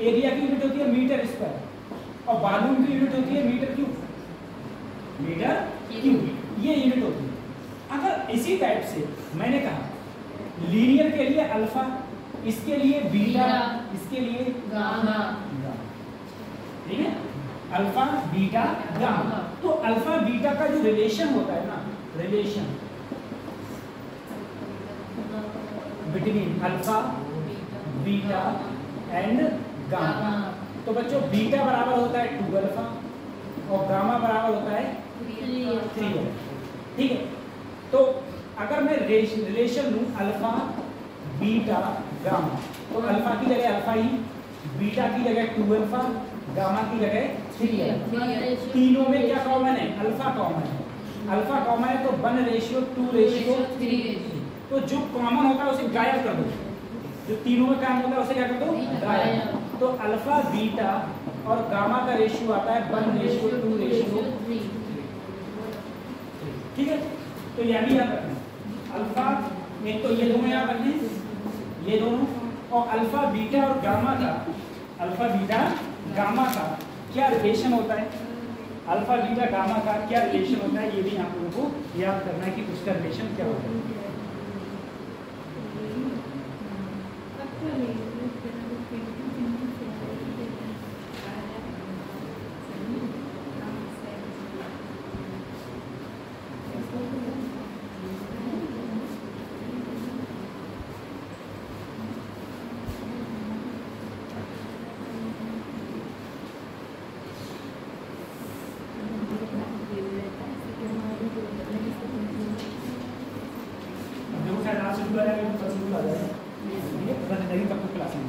एरिया की यूनिट होती है मीटर स्क्वायर, और वॉल्यूम की यूनिट होती है मीटर क्यूब। मीटर क्यूब ये यूनिट होती है। अगर इसी टाइप से मैंने कहा लीनियर के लिए अल्फा, इसके लिए बीटा, इसके लिए गामा। ठीक है, अल्फा बीटा गामा। तो अल्फा बीटा का जो रिलेशन होता है ना, relation between alpha beta and gamma. तो बच्चों बीटा बराबर होता है 2 अल्फा और गामा बराबर होता है 3 अल्फा। ठीक है, तो अगर मैं रिलेशन लूं अल्फा बीटा गामा, तो अल्फा की जगह अल्फा ही, बीटा की जगह 2 अल्फा, गामा की जगह 3 अल्फा। तीनों में क्या कॉमन है? अल्फा कॉमन है। अल्फा कॉमन है तो 1:2:3। तो जो कॉमन होता है उसे गायब कर दो, जो तीनों में काम होता है उसे क्या कर दो? गायब। तो अल्फा बीटा और गामा का रेशियो आता है 1:2:3। ठीक है, तो यह भी याद रखना। अल्फा एक तो ये दोनों याद रखने, ये दोनों, और अल्फा बीटा और गामा का, अल्फा बीटा गामा का क्या रिलेशन होता है? अल्फा बीटा गामा का क्या रिलेशन होता है? ये भी आप लोगों को याद करना है कि उसका रिलेशन क्या होता है। आज शुरू करेंगे तो शुरू आ जाएगा। ठीक है, कब तक क्लास में